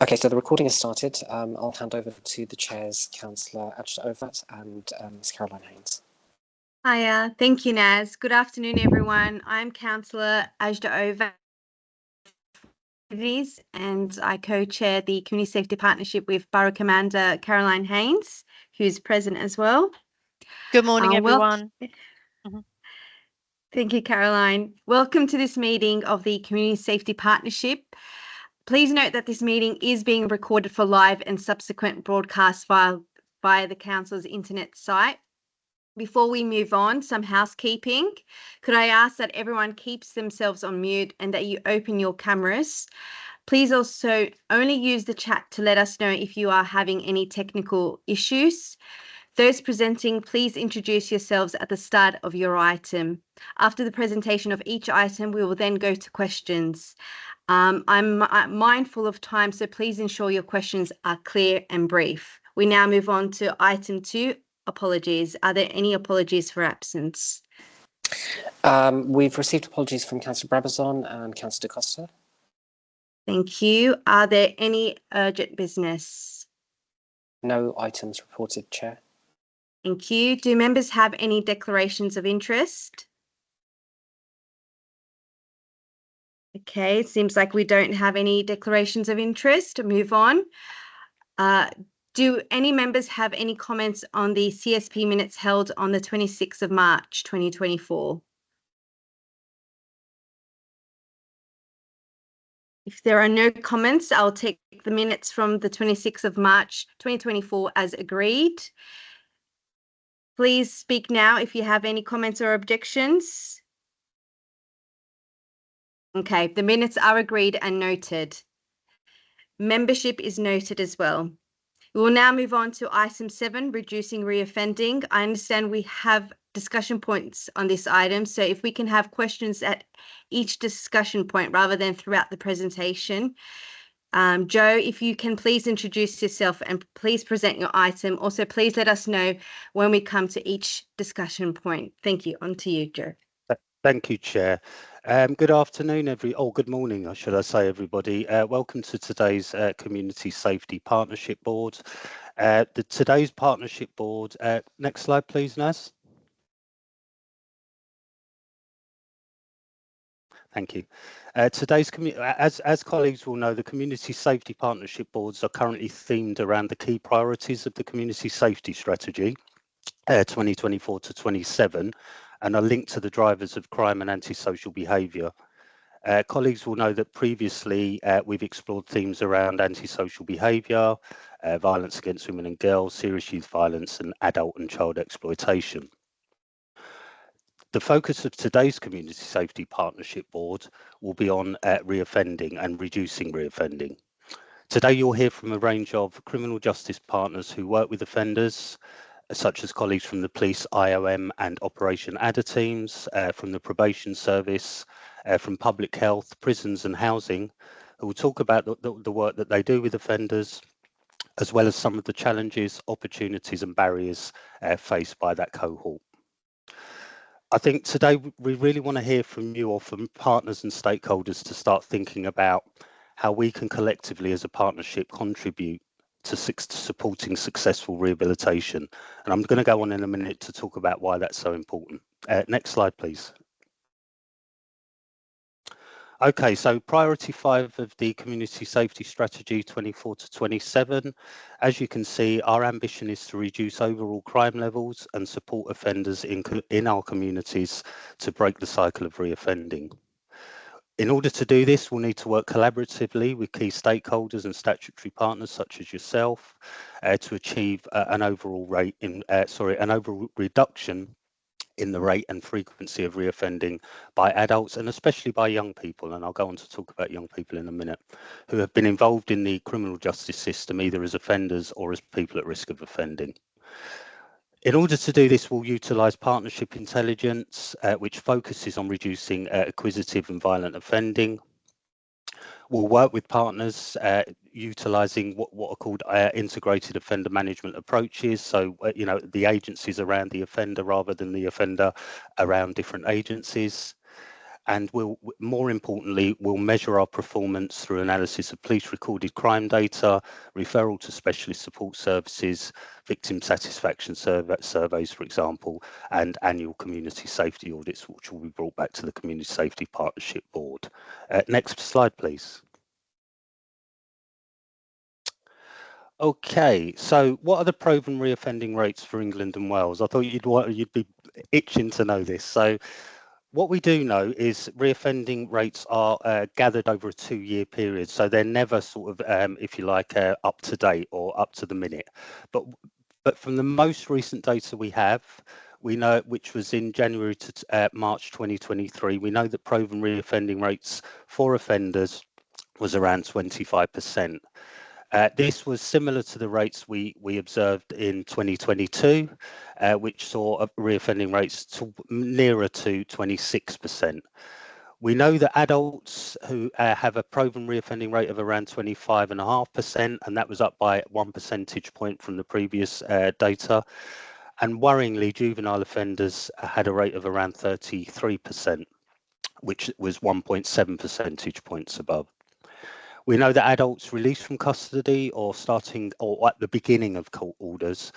Okay, so the recording has started. I'll hand over to the chairs, Councillor Ajda Ovat and Ms. Caroline Haynes. Hiya, thank you, Naz. Good afternoon, everyone. I'm Councillor Ajda Ovat, and I co-chair the Community Safety Partnership with Borough Commander Caroline Haynes, who's present as well. Good morning, everyone. Thank you, Caroline. Welcome to this meeting of the Community Safety Partnership. Please note that this meeting is being recorded for live and subsequent broadcast via the Council's internet site. Before we move on, some housekeeping. Could I ask that everyone keeps themselves on mute and that you open your cameras? Please also only use the chat to let us know if you are having any technical issues. Those presenting, please introduce yourselves at the start of your item. After the presentation of each item, we will then go to questions. I'm mindful of time, so please ensure your questions are clear and brief. We now move on to item 2, apologies. Are there any apologies for absence? We've received apologies from Councillor Brabazon and Councillor Da Costa. Thank you. Are there any urgent business? No items reported, Chair. Thank you. Do members have any declarations of interest? Okay, it seems like we don't have any declarations of interest. Move on. Do any members have any comments on the CSP minutes held on the 26th of March, 2024? If there are no comments, I'll take the minutes from the 26th of March, 2024 as agreed. Please speak now if you have any comments or objections. Okay, the minutes are agreed and noted. Membership is noted as well. We will now move on to item 7, reducing reoffending. I understand we have discussion points on this item, so if we can have questions at each discussion point rather than throughout the presentation. Joe, if you can please introduce yourself and please present your item. Also, please let us know when we come to each discussion point. Thank you. On to you, Joe. Thank you, Chair. Good afternoon, good morning, should I say, everybody. Welcome to today's Community Safety Partnership Board. Today's Partnership Board, next slide, please, Naz. Thank you. As colleagues will know, the Community Safety Partnership Boards are currently themed around the key priorities of the Community Safety Strategy 2024 to 27, and are linked to the drivers of crime and antisocial behaviour. Colleagues will know that previously we've explored themes around antisocial behaviour, violence against women and girls, serious youth violence, and adult and child exploitation. The focus of today's Community Safety Partnership Board will be on reoffending and reducing reoffending. Today you'll hear from a range of criminal justice partners who work with offenders, such as colleagues from the Police IOM and Operation Adder teams, from the Probation Service, from Public Health, Prisons and Housing, who will talk about the work that they do with offenders, as well as some of the challenges, opportunities and barriers faced by that cohort. I think today we really want to hear from you or from partners and stakeholders to start thinking about how we can collectively as a partnership contribute to supporting successful rehabilitation. And I'm going to go on in a minute to talk about why that's so important. Next slide, please. Okay, so priority 5 of the Community Safety Strategy 24 to 27. As you can see, our ambition is to reduce overall crime levels and support offenders in our communities to break the cycle of reoffending. In order to do this, we'll need to work collaboratively with key stakeholders and statutory partners such as yourself to achieve an overall reduction in the rate and frequency of reoffending by adults and especially by young people. And I'll go on to talk about young people in a minute, who have been involved in the criminal justice system either as offenders or as people at risk of offending. In order to do this, we'll utilise partnership intelligence, which focuses on reducing acquisitive and violent offending. We'll work with partners utilising what are called integrated offender management approaches. So, the agencies around the offender rather than the offender around different agencies. And more importantly, we'll measure our performance through analysis of police recorded crime data, referral to specialist support services, victim satisfaction surveys, for example, and annual community safety audits, which will be brought back to the Community Safety Partnership Board. Next slide, please. Okay, so what are the proven reoffending rates for England and Wales? I thought you'd be itching to know this. So what we do know is reoffending rates are gathered over a 2-year period, so they're never sort of, if you like, up to date or up to the minute. But from the most recent data we have, we know, which was in January to March 2023, we know that proven reoffending rates for offenders was around 25%. This was similar to the rates we observed in 2022, which saw reoffending rates nearer to 26%. We know that adults who have a proven reoffending rate of around 25.5%, and that was up by 1 percentage point from the previous data. And worryingly, juvenile offenders had a rate of around 33%, which was 1.7 percentage points above. We know that adults released from custody or at the beginning of court orders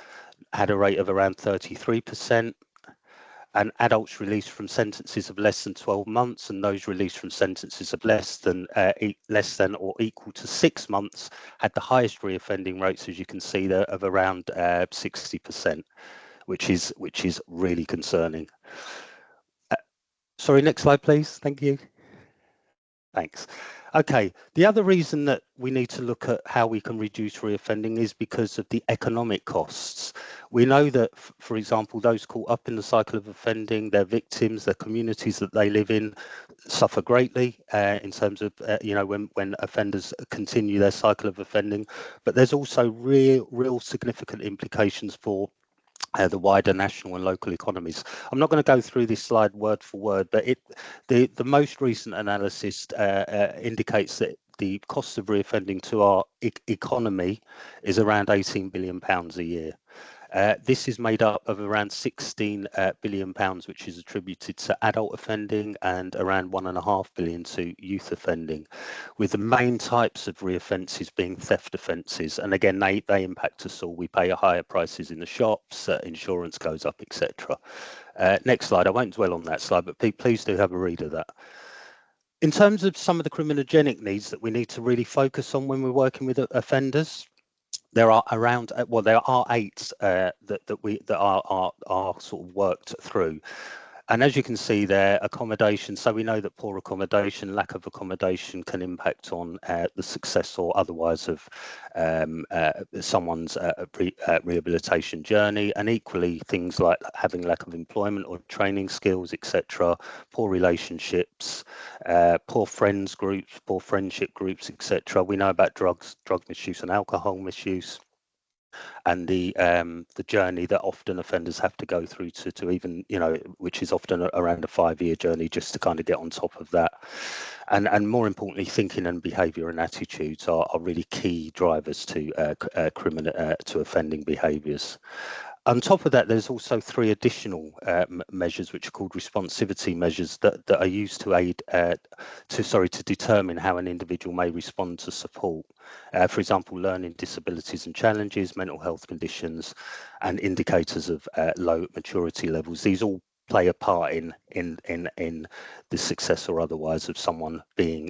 had a rate of around 33%, and adults released from sentences of less than 12 months and those released from sentences of less than or equal to 6 months had the highest reoffending rates, as you can see there, of around 60%, which is really concerning. Sorry, next slide, please. Thank you. Thanks. Okay, the other reason that we need to look at how we can reduce reoffending is because of the economic costs. We know that, for example, those caught up in the cycle of offending, their victims, their communities that they live in, suffer greatly in terms of, when offenders continue their cycle of offending. But there's also real significant implications for the wider national and local economies. I'm not going to go through this slide word for word, but the most recent analysis indicates that the cost of reoffending to our economy is around £18 billion a year. This is made up of around £16 billion, which is attributed to adult offending, and around £1.5 billion to youth offending, with the main types of reoffences being theft offences. And again, they impact us all. We pay higher prices in the shops, insurance goes up, etc. Next slide. I won't dwell on that slide, but please do have a read of that. In terms of some of the criminogenic needs that we need to really focus on when we're working with offenders, there are around, there are 8 that are sort of worked through. And as you can see there, accommodation. So we know that poor accommodation, lack of accommodation can impact on the success or otherwise of someone's rehabilitation journey. And equally, things like having lack of employment or training skills, etc., poor relationships, poor friends groups, poor friendship groups, etc. We know about drug misuse and alcohol misuse, and the journey that often offenders have to go through to even, which is often around a 5-year journey just to kind of get on top of that. And more importantly, thinking and behaviour and attitudes are really key drivers to to offending behaviours. On top of that, there's also 3 additional measures which are called responsivity measures that are used to aid to determine how an individual may respond to support. For example, learning disabilities and challenges, mental health conditions, and indicators of low maturity levels. These all play a part in the success or otherwise of someone being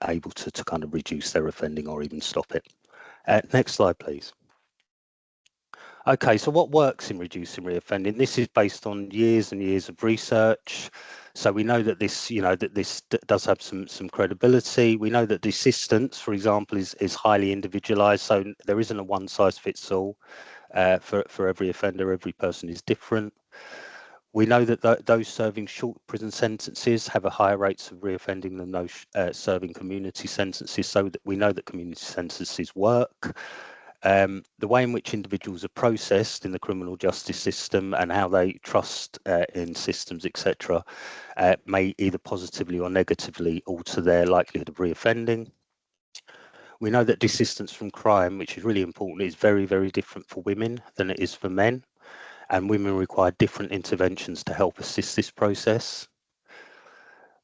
able to kind of reduce their offending or even stop it. Next slide, please. Okay, so what works in reducing reoffending? This is based on years and years of research. So we know that this, this does have some credibility. We know that the assistance, for example, is highly individualised. So there isn't a one-size-fits-all for every offender. Every person is different. We know that those serving short prison sentences have a higher rates of reoffending than those serving community sentences. So that we know that community sentences work. The way in which individuals are processed in the criminal justice system and how they trust in systems, etc., may either positively or negatively alter their likelihood of reoffending. We know that desistance from crime, which is really important, is very, very different for women than it is for men, and women require different interventions to help assist this process.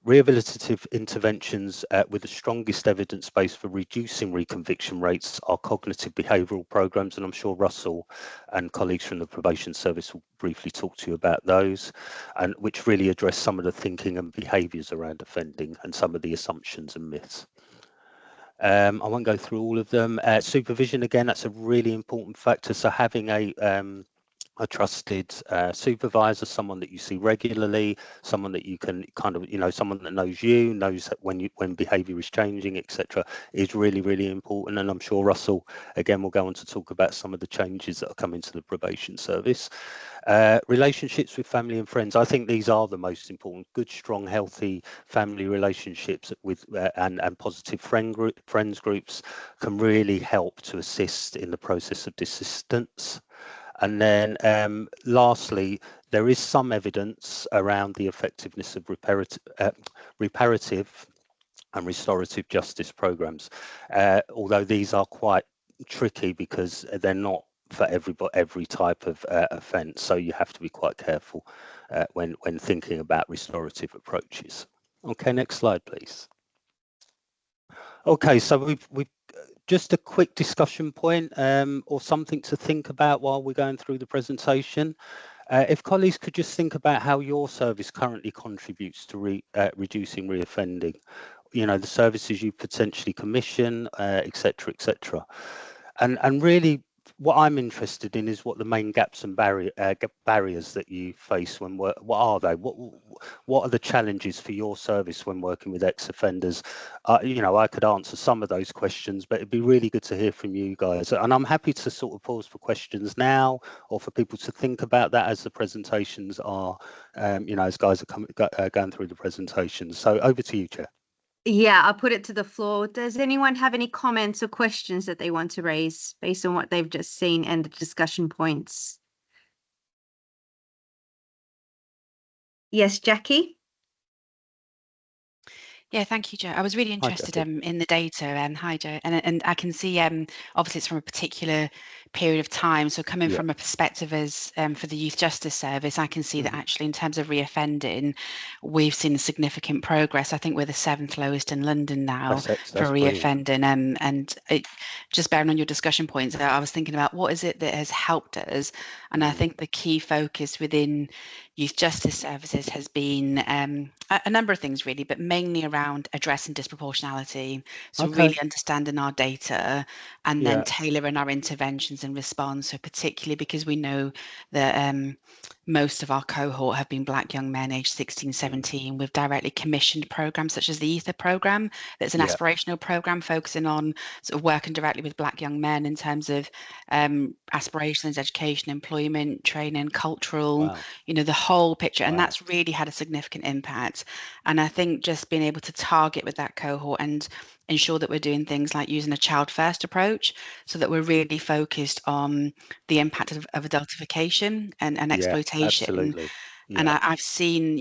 Rehabilitative interventions with the strongest evidence base for reducing reconviction rates are cognitive behavioural programmes, and I'm sure Russell and colleagues from the probation service will briefly talk to you about those, and which really address some of the thinking and behaviours around offending and some of the assumptions and myths. I won't go through all of them. Supervision, again, that's a really important factor. So having a trusted supervisor, someone that you see regularly, someone that you can kind of, someone that knows you, knows when behaviour is changing, etc., is really, really important. And I'm sure Russell, again, will go on to talk about some of the changes that are coming to the probation service. Relationships with family and friends, I think these are the most important. Good, strong, healthy family relationships with and positive friends groups can really help to assist in the process of desistance. And then lastly, there is some evidence around the effectiveness of reparative and restorative justice programs, although these are quite tricky because they're not for every type of offence. So you have to be quite careful when thinking about restorative approaches. Okay, next slide, please. Okay, so we've just a quick discussion point or something to think about while we're going through the presentation. If colleagues could just think about how your service currently contributes to reducing reoffending, the services you potentially commission, etc., etc. And really what I'm interested in is what the main gaps and barriers that you face when what are they? What are the challenges for your service when working with ex-offenders? I could answer some of those questions, but it'd be really good to hear from you guys. And I'm happy to sort of pause for questions now, or for people to think about that as the presentations are, as guys are going through the presentations. So over to you, Chair. Yeah, I'll put it to the floor. Does anyone have any comments or questions that they want to raise based on what they've just seen and the discussion points? Yes, Jackie? Yeah, thank you, Joe. I was really interested in the data, and hi, Joe. And I can see obviously it's from a particular period of time. So coming from a perspective as for the Youth Justice Service, I can see that actually in terms of reoffending, we've seen significant progress. I think we're the 7th lowest in London now for reoffending. And just bearing on your discussion points, I was thinking about what is it that has helped us, and I think the key focus within Youth Justice Services has been a number of things really, but mainly around addressing disproportionality. So really understanding our data and then tailoring our interventions and response. So particularly because we know that most of our cohort have been Black young men aged 16, 17. We've directly commissioned programs such as the Ether program. That's an aspirational program focusing on sort of working directly with Black young men in terms of aspirations, education, employment, training, cultural, the whole picture. And that's really had a significant impact. And I think just being able to target with that cohort and ensure that we're doing things like using a child first approach so that we're really focused on the impact of adultification and exploitation. Absolutely. And I've seen,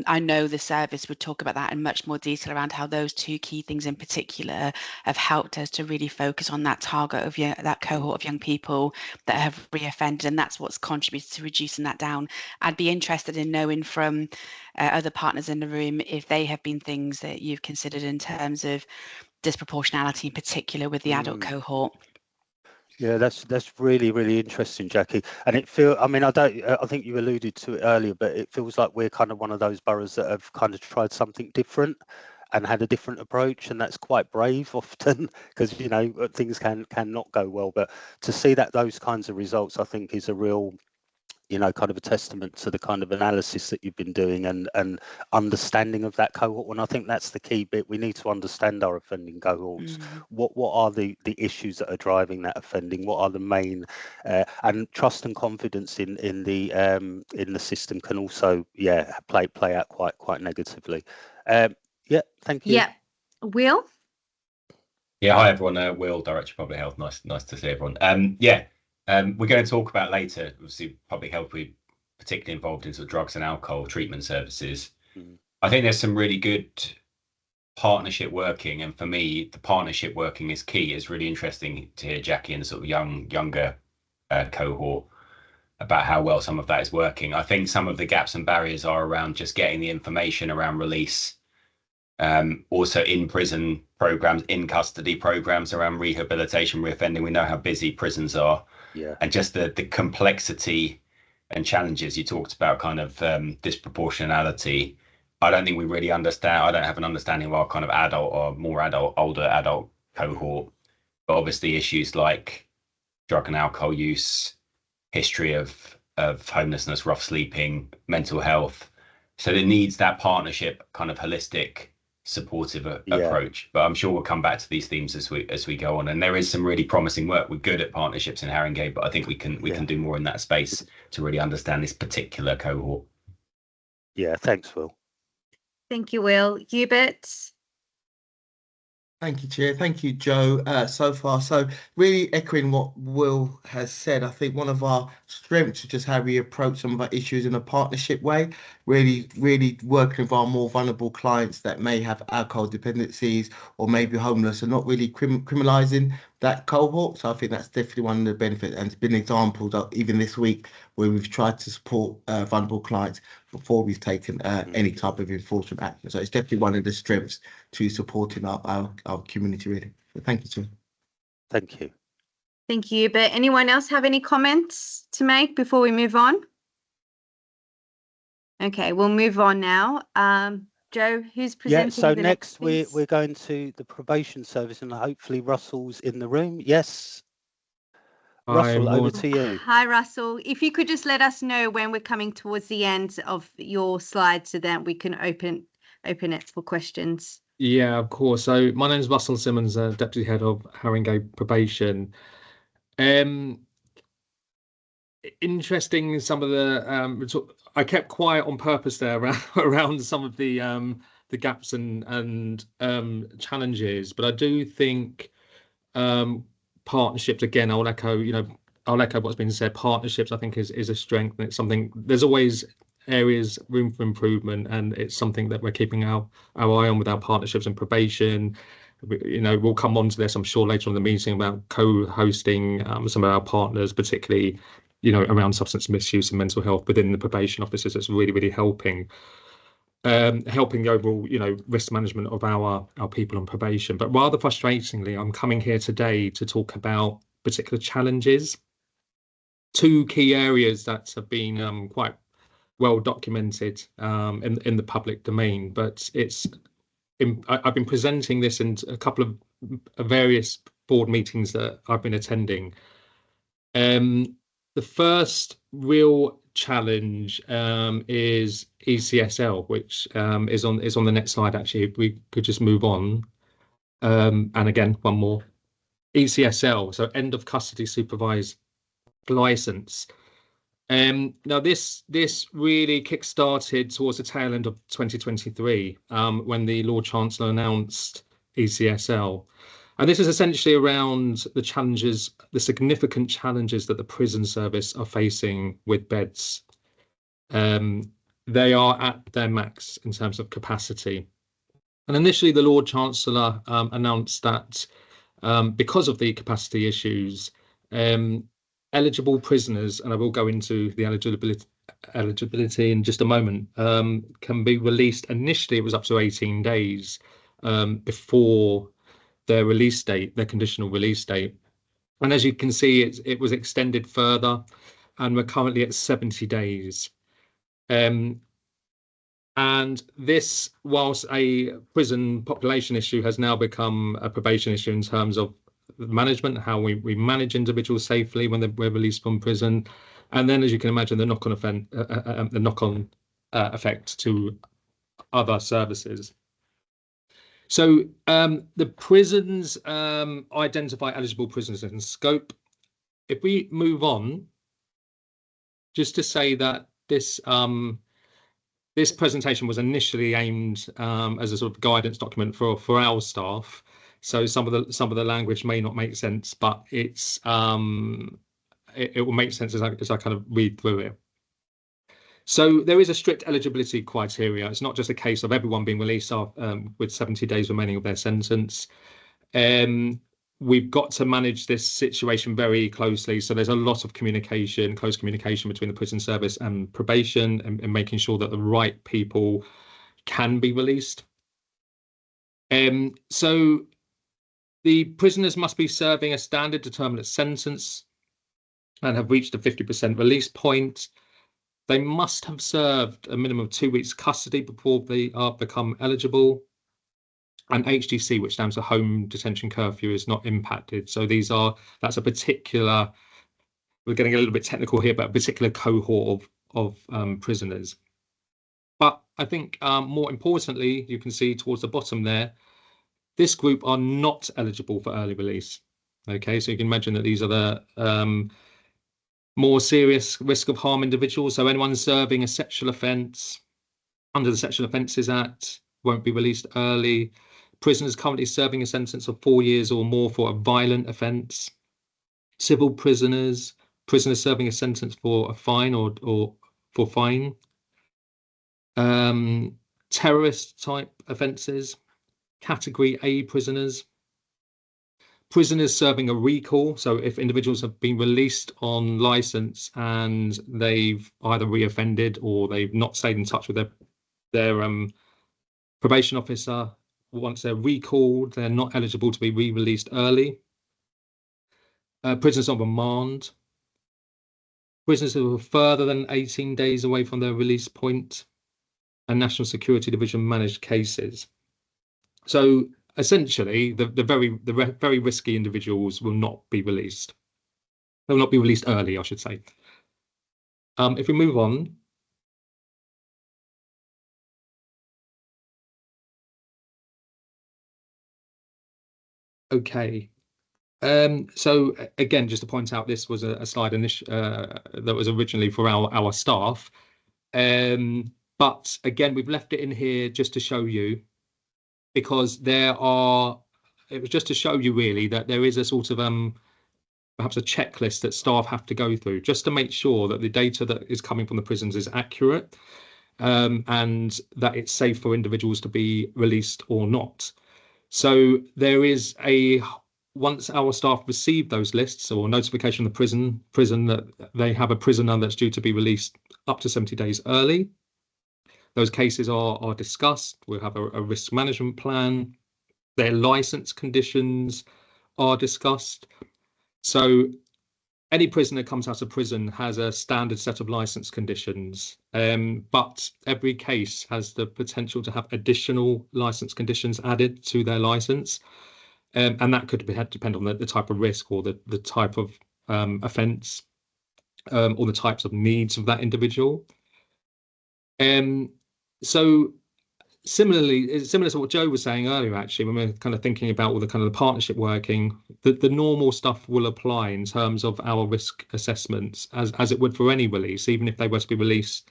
I know the service would talk about that in much more detail around how those two key things in particular have helped us to really focus on that target of that cohort of young people that have reoffended, and that's what's contributed to reducing that down. I'd be interested in knowing from other partners in the room if they have been things that you've considered in terms of disproportionality, in particular with the adult cohort. Yeah, that's really, really interesting, Jackie. And I think you alluded to it earlier, but it feels like we're kind of one of those boroughs that have kind of tried something different and had a different approach, and that's quite brave often because things can not go well. But to see those kinds of results, I think, is a real kind of a testament to the kind of analysis that you've been doing and understanding of that cohort. And I think that's the key bit. We need to understand our offending cohorts. What are the issues that are driving that offending? What are the main and trust and confidence in the system can also play out quite negatively. Thank you. Will? Yeah, hi everyone. Will, Director of Public Health. Nice to see everyone. We're going to talk about later, obviously, public health, we're particularly involved in sort of drugs and alcohol treatment services. I think there's some really good partnership working, and for me, the partnership working is key. It's really interesting to hear Jackie and the sort of younger cohort about how well some of that is working. I think some of the gaps and barriers are around just getting the information around release, also in prison programs, in custody programs around rehabilitation, reoffending. We know how busy prisons are, and just the complexity and challenges you talked about, kind of disproportionality. I don't think we really understand. I don't have an understanding of our kind of adult or more adult, older adult cohort, but obviously issues like drug and alcohol use, history of homelessness, rough sleeping, mental health. So it needs that partnership, kind of holistic, supportive approach. But I'm sure we'll come back to these themes as we go on. And there is some really promising work. We're good at partnerships in Haringey, but I think we can do more in that space to really understand this particular cohort. Yeah, thanks, Will. Thank you, Will. Hubert? Thank you, Chair. Thank you, Joe, so far. So really echoing what Will has said, I think one of our strengths is just how we approach some of our issues in a partnership way, really working with our more vulnerable clients that may have alcohol dependencies or maybe homeless, and not really criminalising that cohort. So I think that's definitely one of the benefits, and it's been examples of even this week where we've tried to support vulnerable clients before we've taken any type of enforcement action. So it's definitely one of the strengths to supporting our community, really. So thank you, sir. Thank you. Thank you, Hubert. Anyone else have any comments to make before we move on? Okay, we'll move on now. Joe, who's presenting? Yeah, so next piece? we're going to the probation service, and hopefully Russell's in the room. Yes. Russell, over to you. Hi, Russell. If you could just let us know when we're coming towards the end of your slide so that we can open it for questions. Yeah, of course. So my name is Russell Simmons, Deputy Head of Haringey Probation. Interesting, some of the I kept quiet on purpose there around some of the gaps and challenges, but I do think partnerships, again, I'll echo what's been said. Partnerships, I think, is a strength, and it's something. There's always room for improvement, and it's something that we're keeping our eye on with our partnerships and probation. We'll come on to this, I'm sure, later on in the meeting about co-hosting some of our partners, particularly around substance misuse and mental health within the probation officers. It's really helping the overall risk management of our people on probation. But rather frustratingly, I'm coming here today to talk about particular challenges, two key areas that have been quite well documented in the public domain. But I've been presenting this in a couple of various board meetings that I've been attending. The first real challenge is ECSL, which is on the next slide. Actually, if we could just move on, and again, one more. ECSL, so end of custody supervised license. Now this really kick-started towards the tail end of 2023 when the Lord Chancellor announced ECSL. And this is essentially around the significant challenges that the prison service are facing with beds. They are at their max in terms of capacity. And initially, the Lord Chancellor announced that because of the capacity issues, eligible prisoners, and I will go into the eligibility in just a moment, can be released. Initially, it was up to 18 days before their release date, their conditional release date. And as you can see, it was extended further, and we're currently at 70 days. And this, whilst a prison population issue, has now become a probation issue in terms of management, how we manage individuals safely when we're released from prison. And then, as you can imagine, the knock-on effect to other services. So the prisons identify eligible prisoners in scope. If we move on, just to say that this presentation was initially aimed as a sort of guidance document for our staff. So some of the language may not make sense, but it will make sense as I kind of read through it. So there is a strict eligibility criteria. It's not just a case of everyone being released with 70 days remaining of their sentence. we've got to manage this situation very closely. So there's a lot of communication, close communication between the prison service and probation, and making sure that the right people can be released. So the prisoners must be serving a standard determinate sentence and have reached a 50% release point. They must have served a minimum of 2 weeks custody before they become eligible. And HDC, which stands for Home Detention Curfew, is not impacted. So that's a particular, we're getting a little bit technical here, but a particular cohort of prisoners. But I think more importantly, you can see towards the bottom there, this group are not eligible for early release. Okay, so you can imagine that these are the more serious risk of harm individuals. So anyone serving a sexual offence under the Sexual Offences Act won't be released early. Prisoners currently serving a sentence of 4 years or more for a violent offence. Civil prisoners, prisoners serving a sentence for a fine or for fine. Terrorist type offences. Category A prisoners. Prisoners serving a recall. So if individuals have been released on licence and they've either reoffended or they've not stayed in touch with their probation officer, once they're recalled, they're not eligible to be re-released early. Prisoners on remand. Prisoners who are further than 18 days away from their release point, and National Security Division managed cases. So essentially, the very risky individuals will not be released. They will not be released early, I should say. If we move on. Okay. So again, just to point out, this was a slide that was originally for our staff. But again, we've left it in here just to show you, because it was just to show you really that there is a sort of perhaps a checklist that staff have to go through just to make sure that the data that is coming from the prisons is accurate, and that it's safe for individuals to be released or not. So there is once our staff receive those lists or notification of the prison that they have a prisoner that's due to be released up to 70 days early, those cases are discussed. We'll have a risk management plan. Their licence conditions are discussed. So any prisoner comes out of prison has a standard set of licence conditions, but every case has the potential to have additional licence conditions added to their licence. And that could depend on the type of risk or the type of offence, or the types of needs of that individual. So similar to what Joe was saying earlier, actually, when we're kind of thinking about all the kind of the partnership working, the normal stuff will apply in terms of our risk assessments as it would for any release, even if they were to be released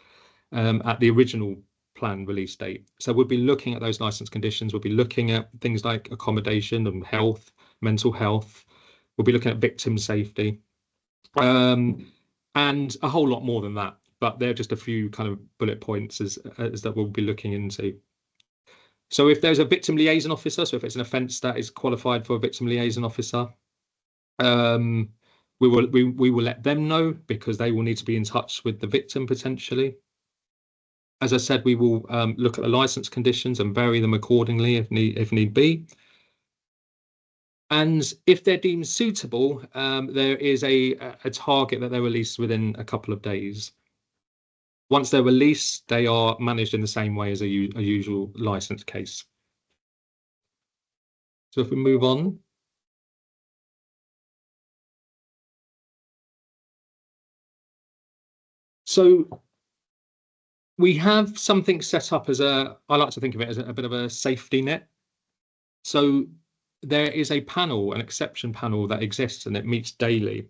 at the original planned release date. So we'll be looking at those licence conditions. We'll be looking at things like accommodation and health, mental health. We'll be looking at victim safety, and a whole lot more than that. But they're just a few kind of bullet points as that we'll be looking into. So if there's a victim liaison officer, so if it's an offence that is qualified for a victim liaison officer, we will let them know, because they will need to be in touch with the victim potentially. As I said, we will look at the licence conditions and vary them accordingly if need be. And if they're deemed suitable, there is a target that they're released within a couple of days. Once they're released, they are managed in the same way as a usual licence case. So if we move on. So we have something set up as I like to think of it as a bit of a safety net. So there is a panel, an exception panel that exists, and it meets daily.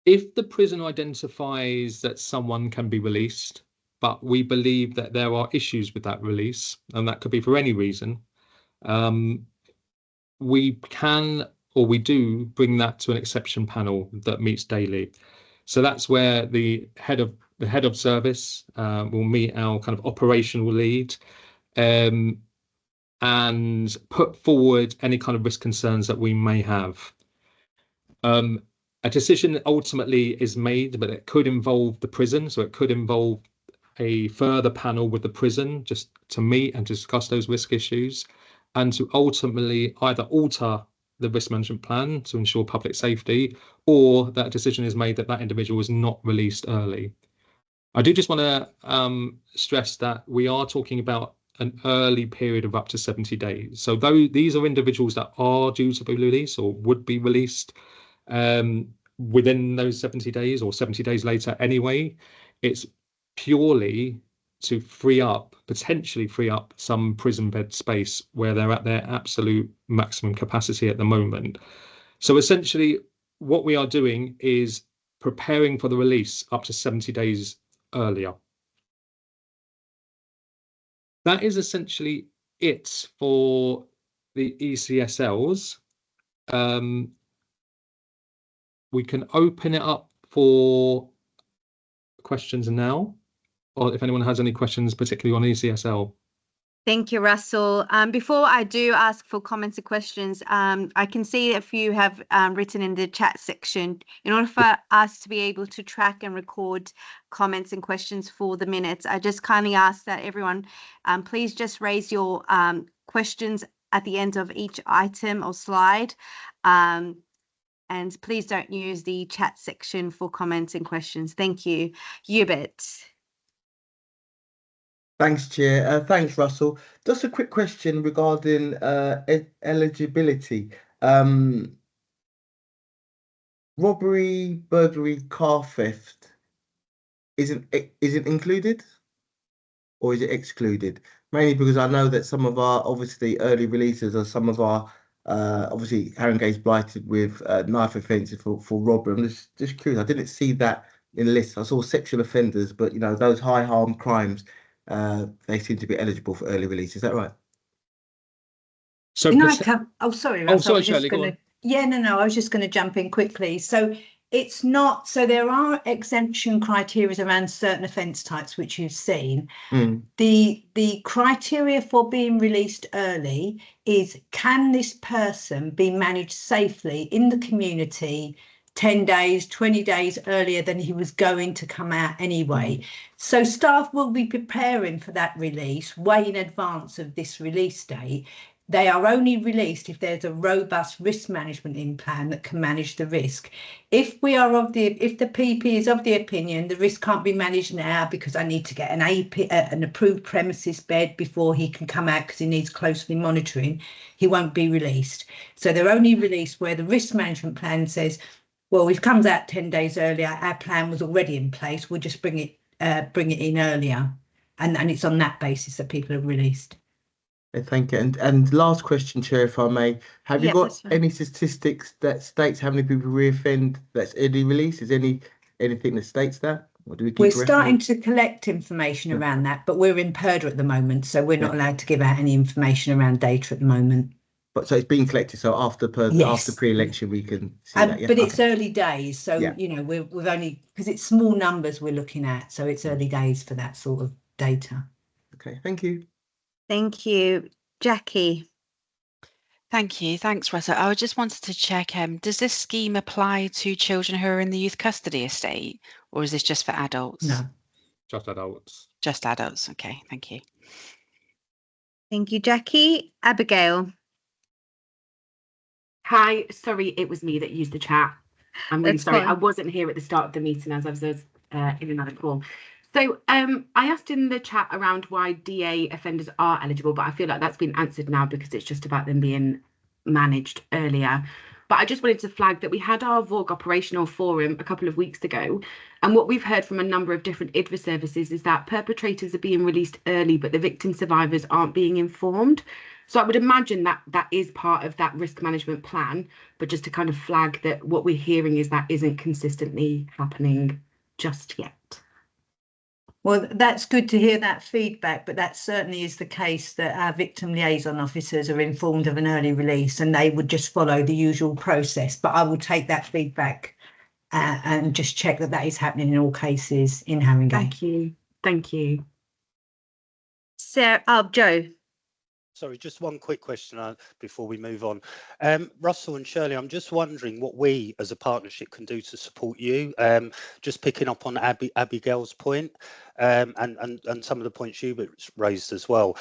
If the prison identifies that someone can be released, but we believe that there are issues with that release, and that could be for any reason, we can, or we do, bring that to an exception panel that meets daily. So that's where the head of service will meet our kind of operational lead, and put forward any kind of risk concerns that we may have. A decision ultimately is made, but it could involve the prison. So it could involve a further panel with the prison just to meet and discuss those risk issues, and to ultimately either alter the risk management plan to ensure public safety, or that a decision is made that that individual is not released early. I do just want to stress that we are talking about an early period of up to 70 days. So though these are individuals that are due to be released or would be released within those 70 days or 70 days later anyway, it's purely to potentially free up some prison bed space where they're at their absolute maximum capacity at the moment. So essentially what we are doing is preparing for the release up to 70 days earlier. That is essentially it for the ECSLs. We can open it up for questions now, or if anyone has any questions, particularly on ECSL. Thank you, Russell. Before I do ask for comments and questions, I can see a few have written in the chat section. In order for us to be able to track and record comments and questions for the minutes, I just kindly ask that everyone please just raise your questions at the end of each item or slide. And please don't use the chat section for comments and questions. Thank you. Hubert. Thanks, Chair. Thanks, Russell. Just a quick question regarding eligibility. Robbery, burglary, car theft, is it included or is it excluded? Mainly because I know that some of our obviously early releases or some of our obviously Haringey's blighted with knife offences for robbery. I'm just curious. I didn't see that in the list. I saw sexual offenders, but you know, those high harm crimes, they seem to be eligible for early release. Is that right? So sorry, Russ, sorry, Shirley, go on. I was just going to jump in quickly. So it's not, so there are exemption criteria around certain offence types, which you've seen. The criteria for being released early is, can this person be managed safely in the community 10 days, 20 days earlier than he was going to come out anyway. So staff will be preparing for that release way in advance of this release date. They are only released if there's a robust risk management plan that can manage the risk. If the PP is of the opinion the risk can't be managed now because I need to get an approved premises bed before he can come out because he needs closely monitoring, he won't be released. So they're only released where the risk management plan says, well, if it comes out 10 days earlier, our plan was already in place, we'll just bring it in earlier. And it's on that basis that people are released. Thank you. And last question, Chair, if I may. Have you got any statistics that states how many people reoffend that's early release? Is anything that states that? Or do we're starting to collect information around that, but we're in purdah at the moment, so we're not allowed to give out any information around data at the moment. But so it's being collected. So after pre-election, we can see that. Yeah? But it's early days, so you know we've only, because it's small numbers we're looking at, so it's early days for that sort of data. Okay, thank you. Thank you, Jackie. Thank you. Thanks, Russell. I just wanted to check, does this scheme apply to children who are in the youth custody estate, or is this just for adults? No. Just adults. Just adults. Okay, thank you. Thank you, Jackie. Abigail. Hi, sorry, it was me that used the chat. I'm really sorry. I wasn't here at the start of the meeting as I was in another call. So I asked in the chat around why DA offenders are eligible, but I feel like that's been answered now because it's just about them being managed earlier. But I just wanted to flag that we had our VOG operational forum a couple of weeks ago. And what we've heard from a number of different IDVA services is that perpetrators are being released early, but the victim survivors aren't being informed. So I would imagine that that is part of that risk management plan, but just to kind of flag that what we're hearing is that isn't consistently happening just yet. Well, that's good to hear that feedback, but that certainly is the case that our victim liaison officers are informed of an early release and they would just follow the usual process. But I will take that feedback and just check that that is happening in all cases in Haringey. Thank you. Thank you. Sarah, Joe. Sorry, just one quick question before we move on. Russell and Shirley, I'm just wondering what we as a partnership can do to support you. Just picking up on Abigail's point and some of the points you raised as well.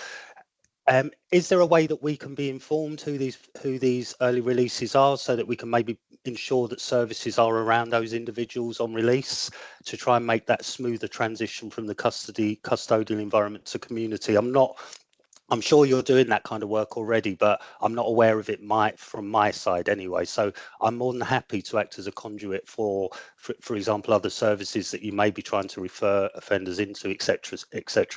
Is there a way that we can be informed who these early releases are, so that we can maybe ensure that services are around those individuals on release to try and make that smoother transition from the custodial environment to community? I'm sure you're doing that kind of work already, but I'm not aware of it from my side anyway. So I'm more than happy to act as a conduit for example, other services that you may be trying to refer offenders into, etc.,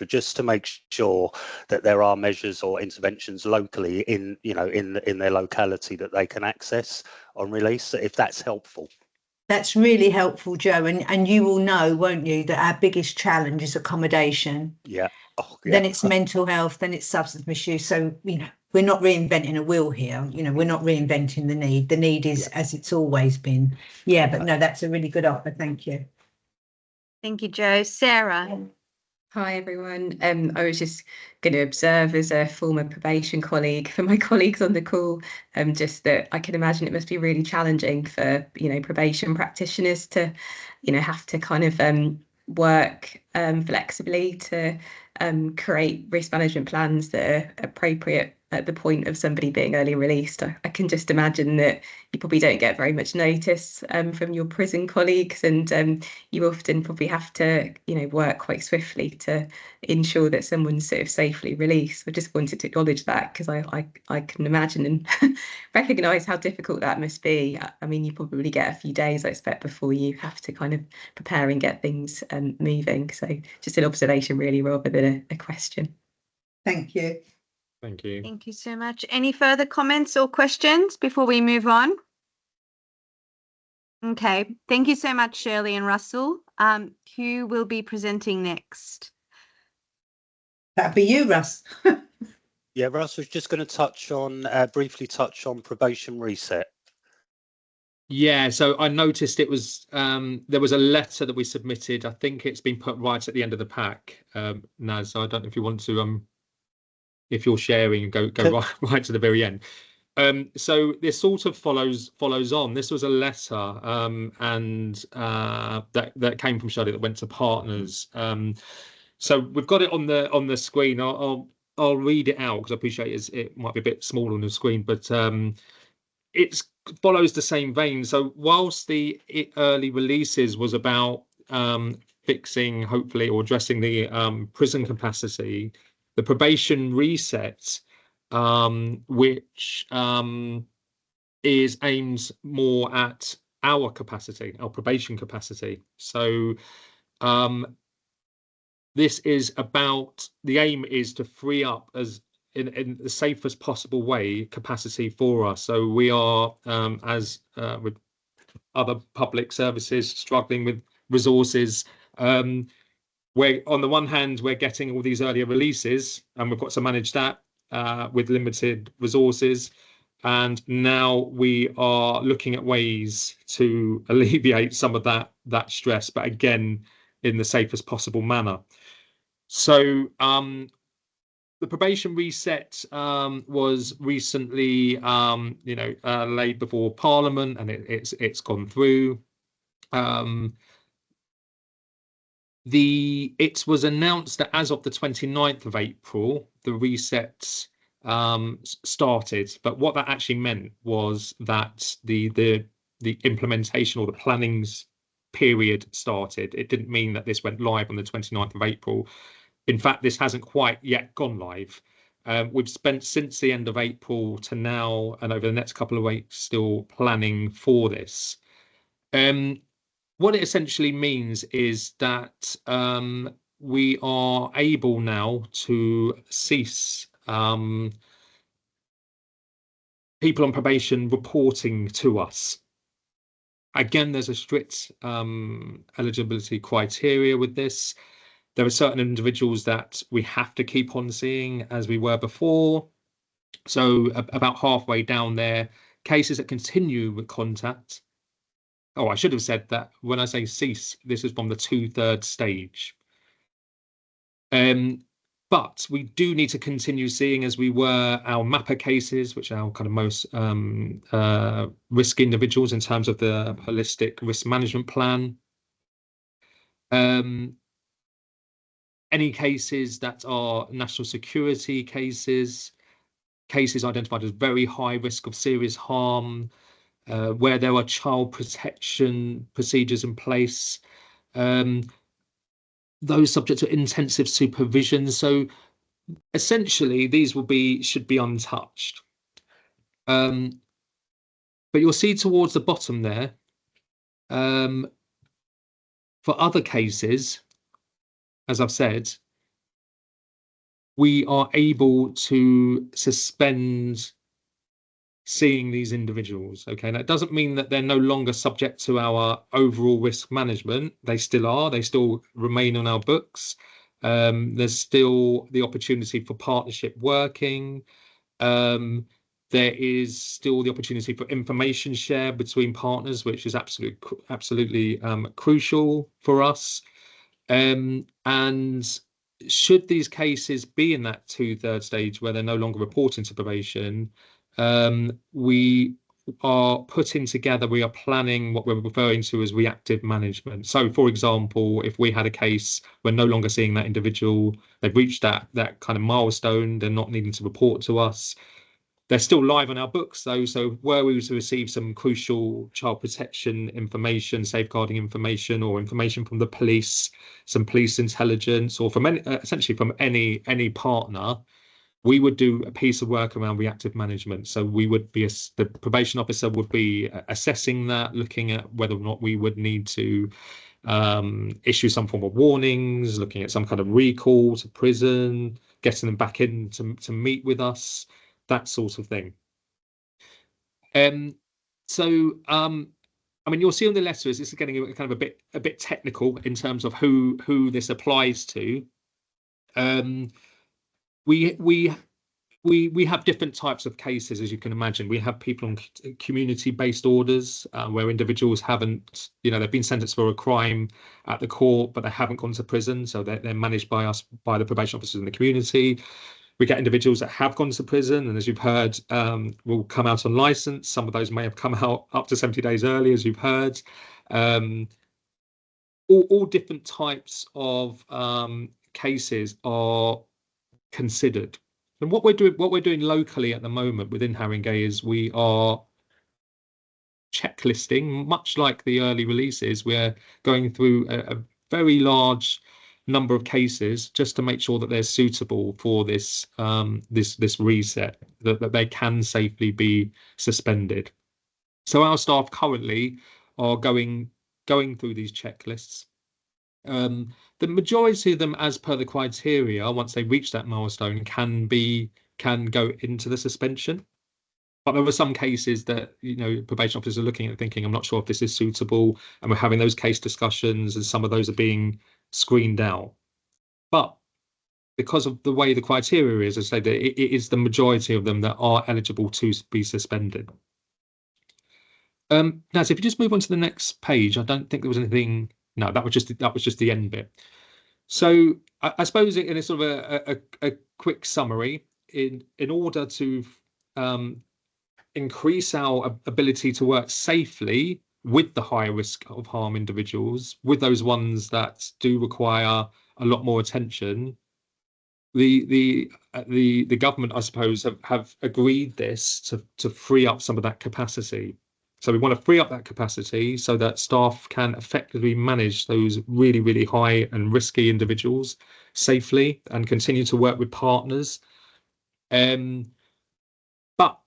just to make sure that there are measures or interventions locally in their locality that they can access on release, if that's helpful. That's really helpful, Joe, and you will know, won't you, that our biggest challenge is accommodation. Yeah. Oh, yeah. Then it's mental health, then it's substance misuse. So, we're not reinventing a wheel here. We're not reinventing the need. The need is as it's always been. Yeah, but no, that's a really good offer. Thank you. Thank you, Joe. Sarah. Hi, everyone. I was just going to observe as a former probation colleague for my colleagues on the call, just that I can imagine it must be really challenging for, probation practitioners to, have to kind of work flexibly to create risk management plans that are appropriate at the point of somebody being early released. I can just imagine that you probably don't get very much notice from your prison colleagues, and you often probably have to, work quite swiftly to ensure that someone's sort of safely released. I just wanted to acknowledge that, because I can imagine and recognise how difficult that must be. I mean, you probably get a few days, I expect, before you have to kind of prepare and get things moving. So just an observation, really, rather than a question. Thank you. Thank you. Thank you so much. Any further comments or questions before we move on? Okay, thank you so much, Shirley and Russell. Who will be presenting next? That'd be you, Russ. Yeah, Russ was just going to briefly touch on probation reset. Yeah, so I noticed it was there was a letter that we submitted. I think it's been put right at the end of the pack, Naz. So I don't know if you want to if you're sharing, go right to the very end. So this sort of follows on. This was a letter and that came from Shirley that went to partners. So we've got it on the screen. I'll read it out because I appreciate it might be a bit small on the screen, but it follows the same vein. So whilst the early releases was about fixing, hopefully, or addressing the prison capacity, the probation reset, which is aims more at our capacity, our probation capacity. So this is about, the aim is to free up as in the safest possible way capacity for us. So we are, as with other public services, struggling with resources. Where on the one hand, we're getting all these earlier releases and we've got to manage that with limited resources. And now we are looking at ways to alleviate some of that stress, but again, in the safest possible manner. So the probation reset was recently, laid before Parliament, and it's gone through. It was announced that as of the 29th of April, the reset started. But what that actually meant was that the implementation or the planning's period started. It didn't mean that this went live on the 29th of April. In fact, this hasn't quite yet gone live. We've spent since the end of April to now, and over the next couple of weeks, still planning for this. What it essentially means is that we are able now to cease people on probation reporting to us. Again, there's a strict eligibility criteria with this. There are certain individuals that we have to keep on seeing as we were before. So about halfway down there, cases that continue with contact. Oh, I should have said that when I say cease, this is from the 2/3 stage. But we do need to continue seeing, as we were, our MAPA cases, which are our kind of most risky individuals in terms of the holistic risk management plan. Any cases that are national security cases, cases identified as very high risk of serious harm, where there are child protection procedures in place, those subject to intensive supervision. So essentially, these should be untouched. But you'll see towards the bottom there, for other cases, as I've said, we are able to suspend seeing these individuals. Okay, and that doesn't mean that they're no longer subject to our overall risk management. They still are. They still remain on our books. There's still the opportunity for partnership working. There is still the opportunity for information share between partners, which is absolutely crucial for us. And should these cases be in that 2/3 stage where they're no longer reporting to probation, we are planning what we're referring to as reactive management. So, for example, if we had a case we're no longer seeing that individual, they've reached that kind of milestone, they're not needing to report to us. They're still live on our books, though. So where we were to receive some crucial child protection information, safeguarding information, or information from the police, some police intelligence, or from essentially from any partner, we would do a piece of work around reactive management. So we would be, the probation officer would be assessing that, looking at whether or not we would need to issue some form of warnings, looking at some kind of recall to prison, getting them back in to meet with us, that sort of thing. I mean, you'll see on the letters, this is getting kind of a bit technical in terms of who this applies to. We have different types of cases, as you can imagine. We have people on community-based orders where individuals haven't, they've been sentenced for a crime at the court, but they haven't gone to prison, so they're managed by us, by the probation officers in the community. We get individuals that have gone to prison, and as you've heard, will come out on license. Some of those may have come out up to 70 days early, as you've heard. All different types of cases are considered. And what we're doing locally at the moment within Haringey is we are checklisting, much like the early releases. We're going through a very large number of cases just to make sure that they're suitable for this this reset, that they can safely be suspended. So our staff currently are going through these checklists. The majority of them, as per the criteria, once they reach that milestone, can go into the suspension. But there are some cases that probation officers are looking at, thinking, I'm not sure if this is suitable, and we're having those case discussions, and some of those are being screened out. But because of the way the criteria is, as I said, it is the majority of them that are eligible to be suspended. Now, so if you just move on to the next page, I don't think there was anything. No, that was just the end bit. So I suppose in a sort of a quick summary, in order to increase our ability to work safely with the high risk of harm individuals, with those ones that do require a lot more attention, the government, I suppose, have agreed this to free up some of that capacity. So we want to free up that capacity so that staff can effectively manage those really, really high and risky individuals safely and continue to work with partners. But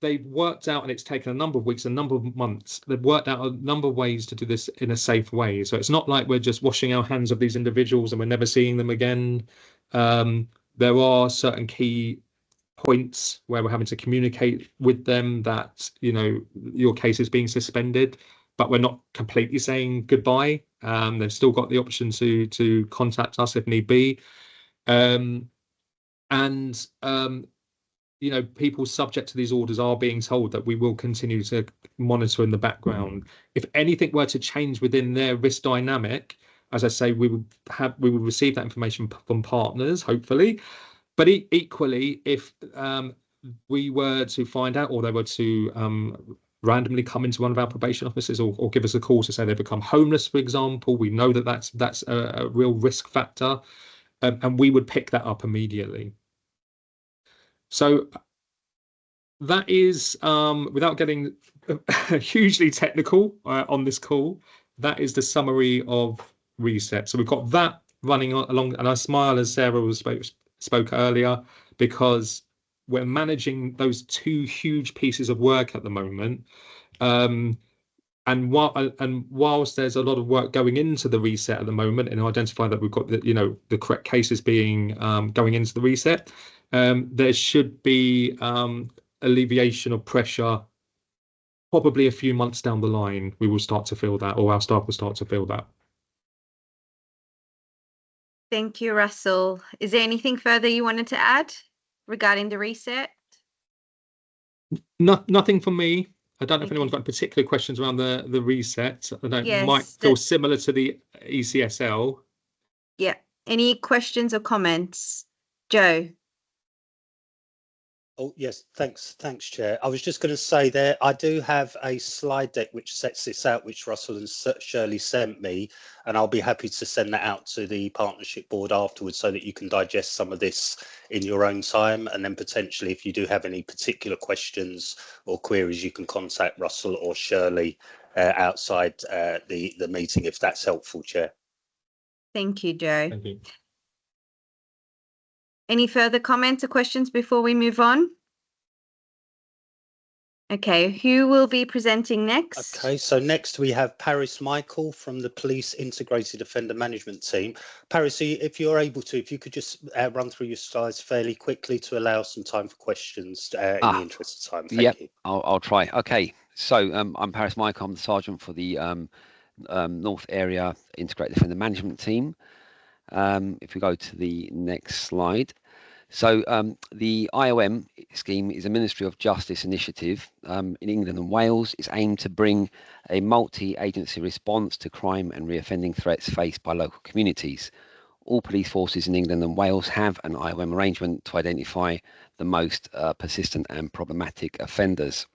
they've worked out, and it's taken a number of weeks, a number of months, they've worked out a number of ways to do this in a safe way. So it's not like we're just washing our hands of these individuals and we're never seeing them again. There are certain key points where we're having to communicate with them that, your case is being suspended, but we're not completely saying goodbye. They've still got the option to contact us if need be. People subject to these orders are being told that we will continue to monitor in the background. If anything were to change within their risk dynamic, as I say, we will receive that information from partners, hopefully. But equally, if we were to find out, or they were to randomly come into one of our probation offices, or give us a call to say they become homeless, for example, we know that that's a real risk factor, and we would pick that up immediately. So that is, without getting hugely technical on this call, that is the summary of Reset. So we've got that running along, and I smile as Sarah spoke earlier, because we're managing those two huge pieces of work at the moment. And whilst there's a lot of work going into the Reset at the moment, and identify that we've got the correct cases being going into the Reset, there should be alleviation of pressure. Probably a few months down the line, we will start to feel that, or our staff will start to feel that. Thank you, Russell. Is there anything further you wanted to add regarding the Reset? Nothing from me. I don't know if anyone's got particular questions around the Reset. I don't. Yes, might feel similar to the ECSL. Yeah. Any questions or comments, Joe? Oh, yes, thanks, Chair. I was just going to say there, I do have a slide deck which sets this out, which Russell and Shirley sent me, and I'll be happy to send that out to the partnership board afterwards so that you can digest some of this in your own time. And then potentially, if you do have any particular questions or queries, you can contact Russell or Shirley outside the meeting, if that's helpful, Chair. Thank you, Joe. Thank you. Any further comments or questions before we move on? Okay, who will be presenting next? Okay, so next we have Paris Michael from the Police Integrated Offender Management Team. Paris, if you're able to, if you could just run through your slides fairly quickly to allow some time for questions in the interest of time. Thank you. I'll try. Okay, so I'm Paris Michael. I'm the Sergeant for the North Area Integrated Offender Management Team. If we go to the next slide. So the IOM scheme is a Ministry of Justice initiative in England and Wales. It's aimed to bring a multi-agency response to crime and reoffending threats faced by local communities. All police forces in England and Wales have an IOM arrangement to identify the most persistent and problematic offenders.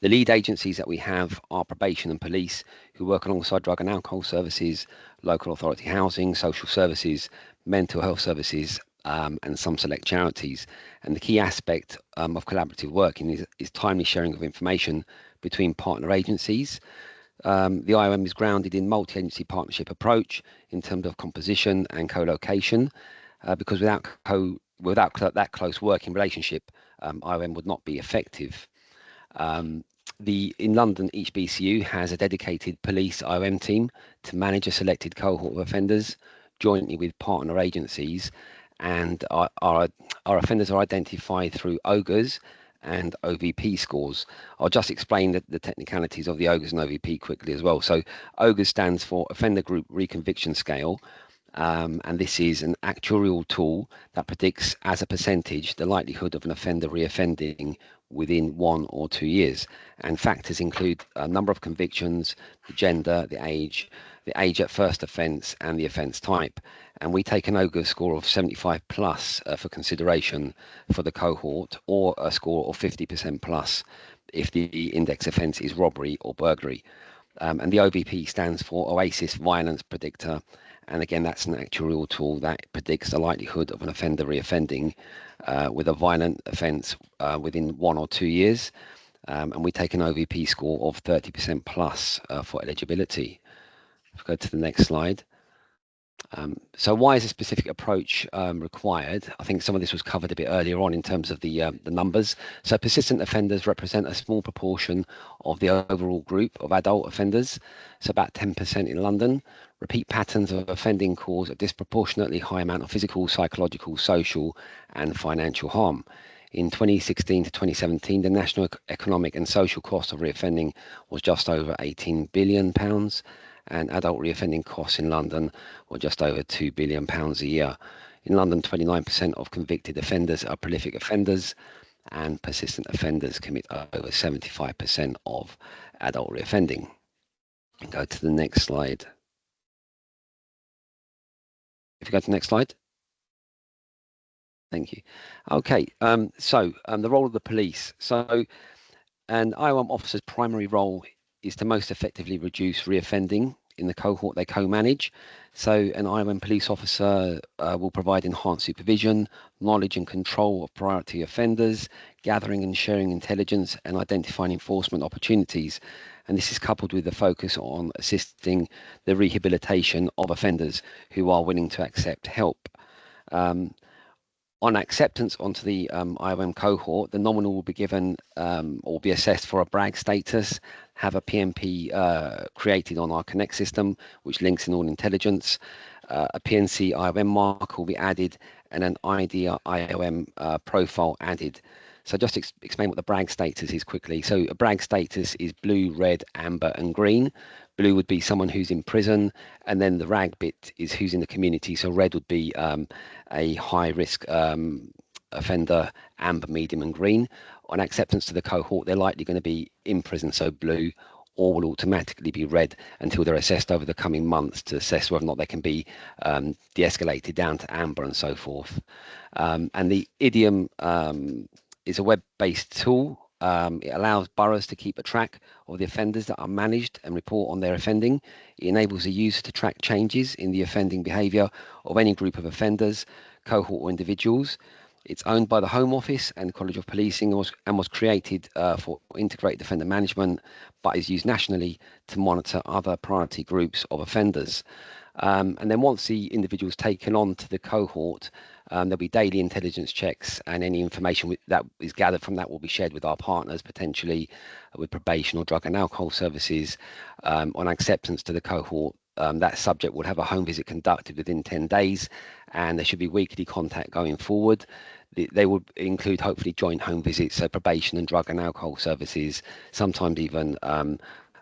The lead agencies that we have are probation and police, who work alongside drug and alcohol services, local authority housing, social services, mental health services, and some select charities. And the key aspect of collaborative working is timely sharing of information between partner agencies. The IOM is grounded in multi-agency partnership approach in terms of composition and co-location, because without that close working relationship, IOM would not be effective. In London, each BCU has a dedicated police IOM team to manage a selected cohort of offenders jointly with partner agencies, and our offenders are identified through OGAs and OVP scores. I'll just explain the technicalities of the OGAs and OVP quickly as well. So OGAs stands for Offender Group Reconviction Scale, and this is an actuarial tool that predicts as a percentage the likelihood of an offender reoffending within 1 or 2 years. And factors include a number of convictions, the gender, the age at first offence, and the offence type. And we take an OGA score of 75 plus for consideration for the cohort, or a score of 50% plus if the index offence is robbery or burglary. And the OVP stands for Oasis Violence Predictor. And again, that's an actuarial tool that predicts the likelihood of an offender reoffending with a violent offence within 1 or 2 years. And we take an OVP score of 30% plus for eligibility. Let's go to the next slide. So why is a specific approach required? I think some of this was covered a bit earlier on in terms of the numbers. So persistent offenders represent a small proportion of the overall group of adult offenders, so about 10% in London. Repeat patterns of offending cause a disproportionately high amount of physical, psychological, social and financial harm. In 2016 to 2017, the national economic and social cost of reoffending was just over £18 billion, and adult reoffending costs in London were just over £2 billion a year. In London, 29% of convicted offenders are prolific offenders, and persistent offenders commit over 75% of adult reoffending. Go to the next slide. If you go to the next slide. Thank you. Okay, so the role of the police. So an IOM officer's primary role is to most effectively reduce reoffending in the cohort they co-manage. So an IOM police officer will provide enhanced supervision, knowledge and control of priority offenders, gathering and sharing intelligence and identifying enforcement opportunities. And this is coupled with the focus on assisting the rehabilitation of offenders who are willing to accept help. On acceptance onto the IOM cohort, the nominal will be given or be assessed for a BRAG status, have a PMP created on our Connect system, which links in all intelligence. A PNC IOM mark will be added and an ID IOM profile added. So just explain what the BRAG status is quickly. So a BRAG status is blue, red, amber and green. Blue would be someone who's in prison, and then the RAG bit is who's in the community. So red would be a high risk offender, amber, medium and green. On acceptance to the cohort, they're likely going to be in prison, so blue, or will automatically be red until they're assessed over the coming months to assess whether or not they can be de-escalated down to amber and so forth. And the idiom is a web-based tool. It allows boroughs to keep a track of the offenders that are managed and report on their offending. It enables the user to track changes in the offending behaviour of any group of offenders, cohort or individuals. It's owned by the Home Office and College of Policing and was created for integrated offender management, but is used nationally to monitor other priority groups of offenders. And then once the individual is taken on to the cohort, there'll be daily intelligence checks, and any information that is gathered from that will be shared with our partners, potentially with probation or drug and alcohol services. On acceptance to the cohort, that subject will have a home visit conducted within 10 days, and there should be weekly contact going forward. They will include hopefully joint home visits, so probation and drug and alcohol services, sometimes even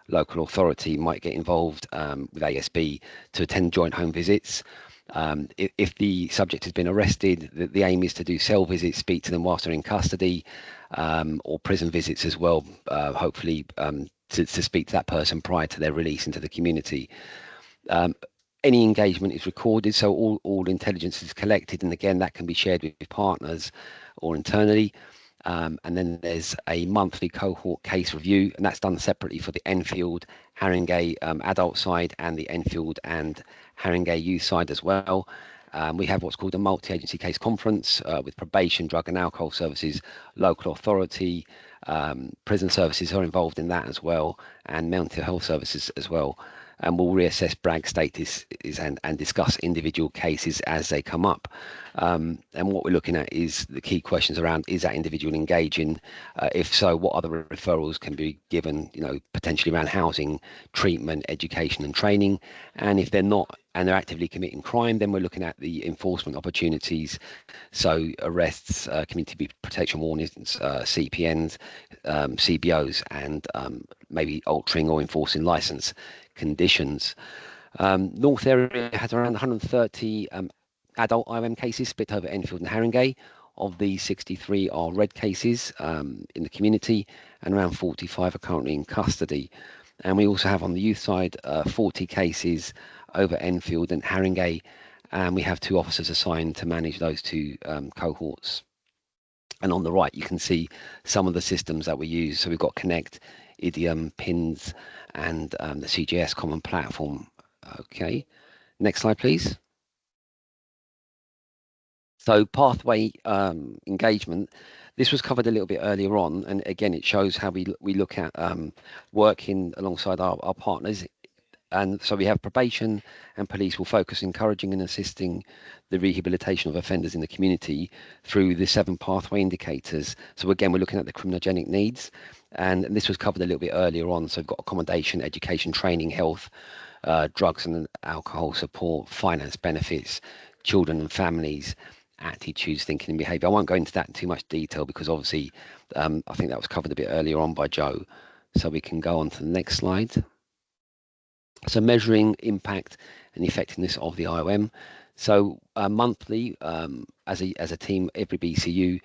local authority might get involved with ASB to attend joint home visits. If the subject has been arrested, the aim is to do cell visits, speak to them whilst they're in custody, or prison visits as well, hopefully to speak to that person prior to their release into the community. Any engagement is recorded, so all intelligence is collected, and again that can be shared with partners or internally. And then there's a monthly cohort case review, and that's done separately for the Enfield, Haringey adult side and the Enfield and Haringey youth side as well. We have what's called a multi-agency case conference with probation, drug and alcohol services, local authority, prison services are involved in that as well, and mental health services as well. And we'll reassess BRAG status and discuss individual cases as they come up. And what we're looking at is the key questions around, is that individual engaging? If so, what other referrals can be given, potentially around housing, treatment, education and training? And if they're not, and they're actively committing crime, then we're looking at the enforcement opportunities. So arrests, community protection warnings, CPNs, CBOs, and maybe altering or enforcing licence conditions. North area has around 130 adult IOM cases split over Enfield and Haringey. Of these, 63 are red cases in the community, and around 45 are currently in custody. And we also have on the youth side 40 cases over Enfield and Haringey, and we have 2 officers assigned to manage those 2 cohorts. And on the right, you can see some of the systems that we use. So we've got Connect, Idiom, PINS, and the CGS Common Platform. Okay, next slide, please. So pathway engagement. This was covered a little bit earlier on, and again, it shows how we look at working alongside our partners. And so we have probation and police will focus encouraging and assisting the rehabilitation of offenders in the community through the 7 pathway indicators. So again, we're looking at the criminogenic needs, and this was covered a little bit earlier on. So we've got accommodation, education, training, health, drugs and alcohol support, finance benefits, children and families, attitudes, thinking and behaviour. I won't go into that in too much detail because obviously I think that was covered a bit earlier on by Joe. So we can go on to the next slide. So measuring impact and effectiveness of the IOM. So monthly, as a team, every BCU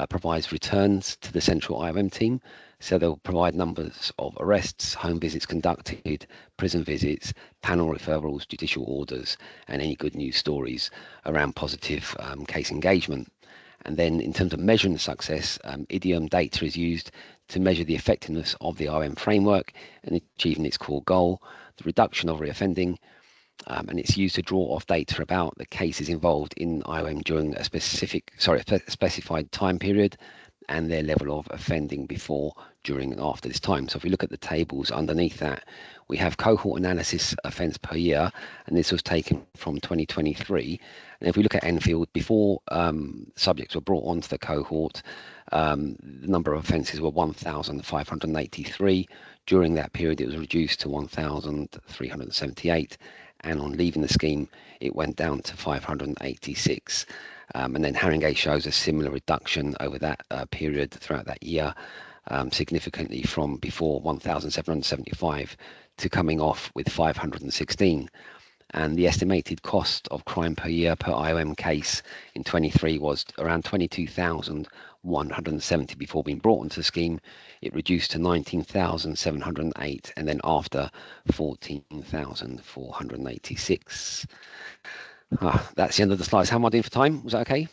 provides returns to the central IOM team. So they'll provide numbers of arrests, home visits conducted, prison visits, panel referrals, judicial orders, and any good news stories around positive case engagement. And then in terms of measuring the success, IDIOM data is used to measure the effectiveness of the IOM framework and achieving its core goal, the reduction of reoffending, and it's used to draw off data about the cases involved in IOM during a specified time period and their level of offending before, during and after this time. So if we look at the tables underneath that, we have cohort analysis offence per year, and this was taken from 2023. And if we look at Enfield, before subjects were brought onto the cohort, the number of offences were 1,583. During that period, it was reduced to 1,378. And on leaving the scheme, it went down to 586. And then Haringey shows a similar reduction over that period throughout that year, significantly from before 1,775 to coming off with 516. And the estimated cost of crime per year per IOM case in 23 was around 22,170 before being brought into the scheme. It reduced to 19,708, and then after 14,486. That's the end of the slides. How am I doing for time? Was that okay?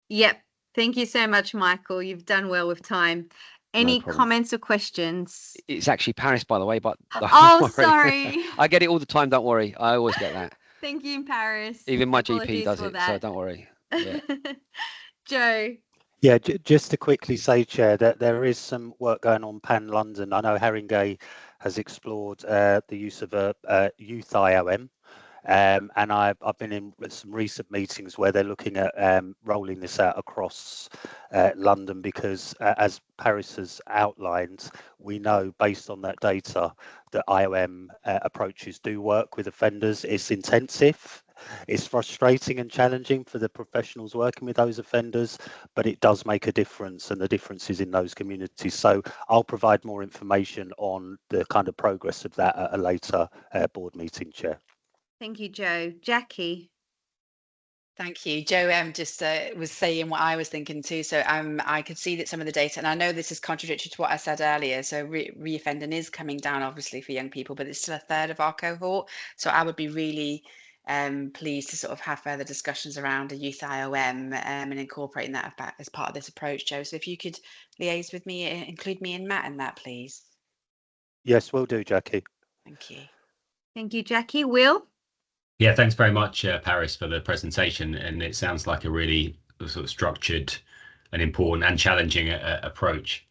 Yep. Thank you so much, Michael. You've done well with time. Any comments or questions? It's actually Paris, by the way, but oh, sorry. I get it all the time. Don't worry. I always get that. Thank you, Paris. Even my GP does it, so don't worry. Yeah. Joe. Yeah, just to quickly say, Chair, that there is some work going on Pan London. I know Haringey has explored the use of a youth IOM. And I've been in some recent meetings where they're looking at rolling this out across London, because as Paris has outlined, we know based on that data that IOM approaches do work with offenders. It's intensive, it's frustrating and challenging for the professionals working with those offenders, but it does make a difference, and the difference is in those communities. So I'll provide more information on the kind of progress of that at a later board meeting, Chair. Thank you, Joe. Jackie. Thank you. Joe just was saying what I was thinking too. So I could see that some of the data, and I know this is contradictory to what I said earlier. So reoffending is coming down, obviously, for young people, but it's still a third of our cohort. So I would be really pleased to sort of have further discussions around a youth IOM and incorporating that as part of this approach, Joe. So if you could liaise with me, include me and Matt in that, please. Yes, will do, Jackie. Thank you. Thank you, Jackie. Will? Yeah, thanks very much, Paris, for the presentation. And it sounds like a really sort of structured and important and challenging approach.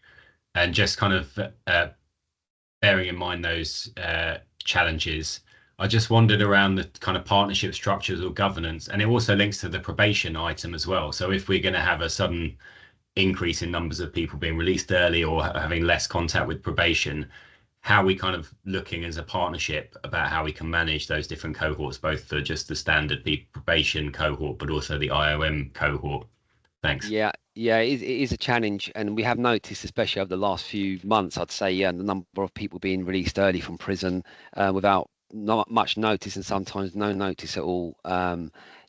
And just kind of bearing in mind those challenges, I just wondered around the kind of partnership structures or governance, and it also links to the probation item as well. So if we're going to have a sudden increase in numbers of people being released early or having less contact with probation, how are we kind of looking as a partnership about how we can manage those different cohorts, both for just the standard probation cohort, but also the IOM cohort? Thanks. Yeah, it is a challenge, and we have noticed, especially over the last few months, I'd say, the number of people being released early from prison without not much notice, and sometimes no notice at all.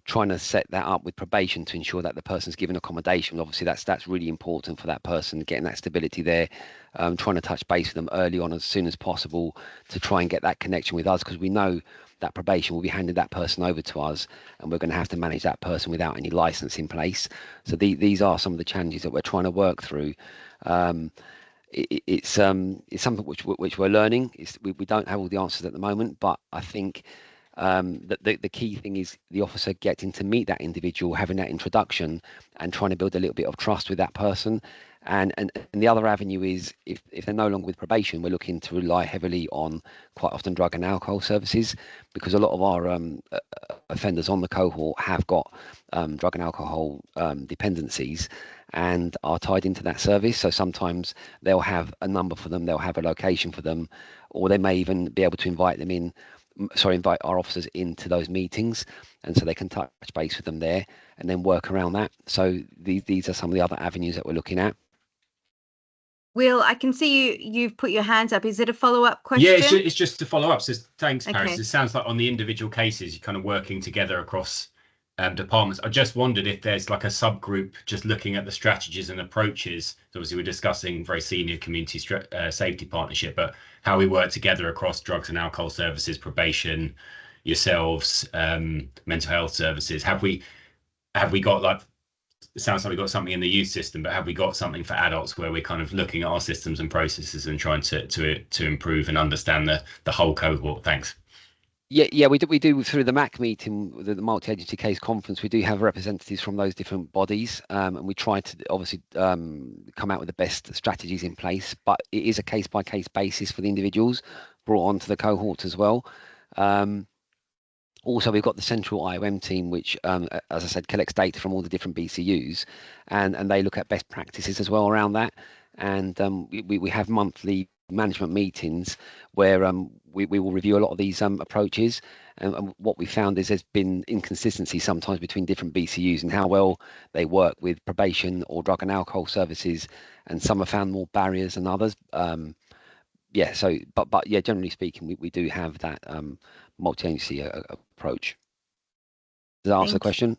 Trying to set that up with probation to ensure that the person's given accommodation. Obviously, that's really important for that person, getting that stability there. Trying to touch base with them early on as soon as possible to try and get that connection with us, because we know that probation will be handing that person over to us, and we're going to have to manage that person without any license in place. So these are some of the challenges that we're trying to work through. It's something which we're learning. We don't have all the answers at the moment, but I think the key thing is the officer getting to meet that individual, having that introduction, and trying to build a little bit of trust with that person. And the other avenue is if they're no longer with probation, we're looking to rely heavily on quite often drug and alcohol services, because a lot of our offenders on the cohort have got drug and alcohol dependencies and are tied into that service. So sometimes they'll have a number for them, they'll have a location for them, or they may even be able to invite our officers into those meetings, and so they can touch base with them there and then work around that. So these are some of the other avenues that we're looking at. Will, I can see you've put your hands up. Is it a follow-up question? Yeah, it's just to follow up. So thanks, Paris. Okay. It sounds like on the individual cases, you're kind of working together across departments. I just wondered if there's like a subgroup just looking at the strategies and approaches. So obviously we're discussing very senior community safety partnership, but how we work together across drugs and alcohol services, probation, yourselves, mental health services. Have we got, like, it sounds like we've got something in the youth system, but have we got something for adults where we're kind of looking at our systems and processes and trying to improve and understand the whole cohort? Thanks. Yeah, we do through the MAC meeting, the multi-agency case conference. We do have representatives from those different bodies, and we try to obviously come out with the best strategies in place. But it is a case-by-case basis for the individuals brought onto the cohort as well. Also, we've got the central IOM team, which, as I said, collects data from all the different BCUs, and they look at best practices as well around that. And we have monthly management meetings where we will review a lot of these approaches, and what we found is there's been inconsistency sometimes between different BCUs and how well they work with probation or drug and alcohol services, and some have found more barriers than others. Yeah, so but yeah, generally speaking, we do have that multi-agency approach. Does that answer the question?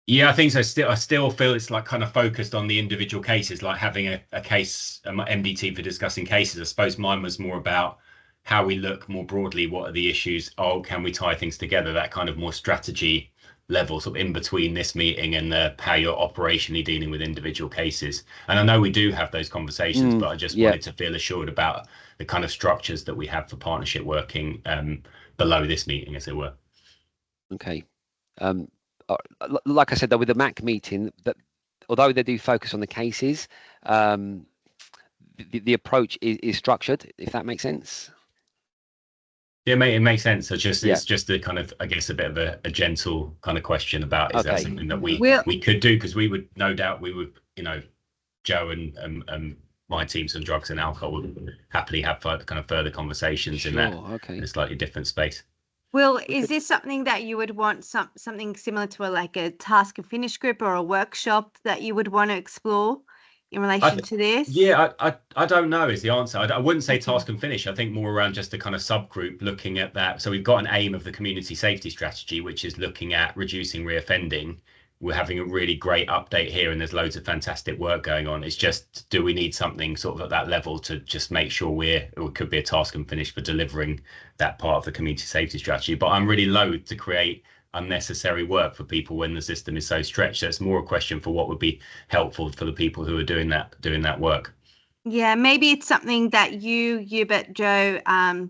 Yeah, I think so. I still feel it's like kind of focused on the individual cases, like having a case, MDT for discussing cases. I suppose mine was more about how we look more broadly. What are the issues? Oh, can we tie things together? That kind of more strategy level, sort of in between this meeting and how you're operationally dealing with individual cases. And I know we do have those conversations, but I just wanted to feel assured about the kind of structures that we have for partnership working below this meeting, as it were. Okay. Like I said, though, with the MAC meeting, that although they do focus on the cases, the approach is structured, if that makes sense. Yeah, it makes sense. It's just a kind of, I guess, a bit of a gentle kind of question about is that something that we could do, because we would no doubt Joe and my teams on drugs and alcohol would happily have kind of further conversations in a slightly different space. Will, is this something that you would want something similar to a task and finish group or a workshop that you would want to explore in relation to this? Yeah, I don't know is the answer. I wouldn't say task and finish. I think more around just a kind of subgroup looking at that. So we've got an aim of the community safety strategy, which is looking at reducing reoffending. We're having a really great update here, and there's loads of fantastic work going on. It's just, do we need something sort of at that level to just make sure it could be a task and finish for delivering that part of the community safety strategy. But I'm really loath to create unnecessary work for people when the system is so stretched. So it's more a question for what would be helpful for the people who are doing that work. Yeah, maybe it's something that you, Hubert, Joe, and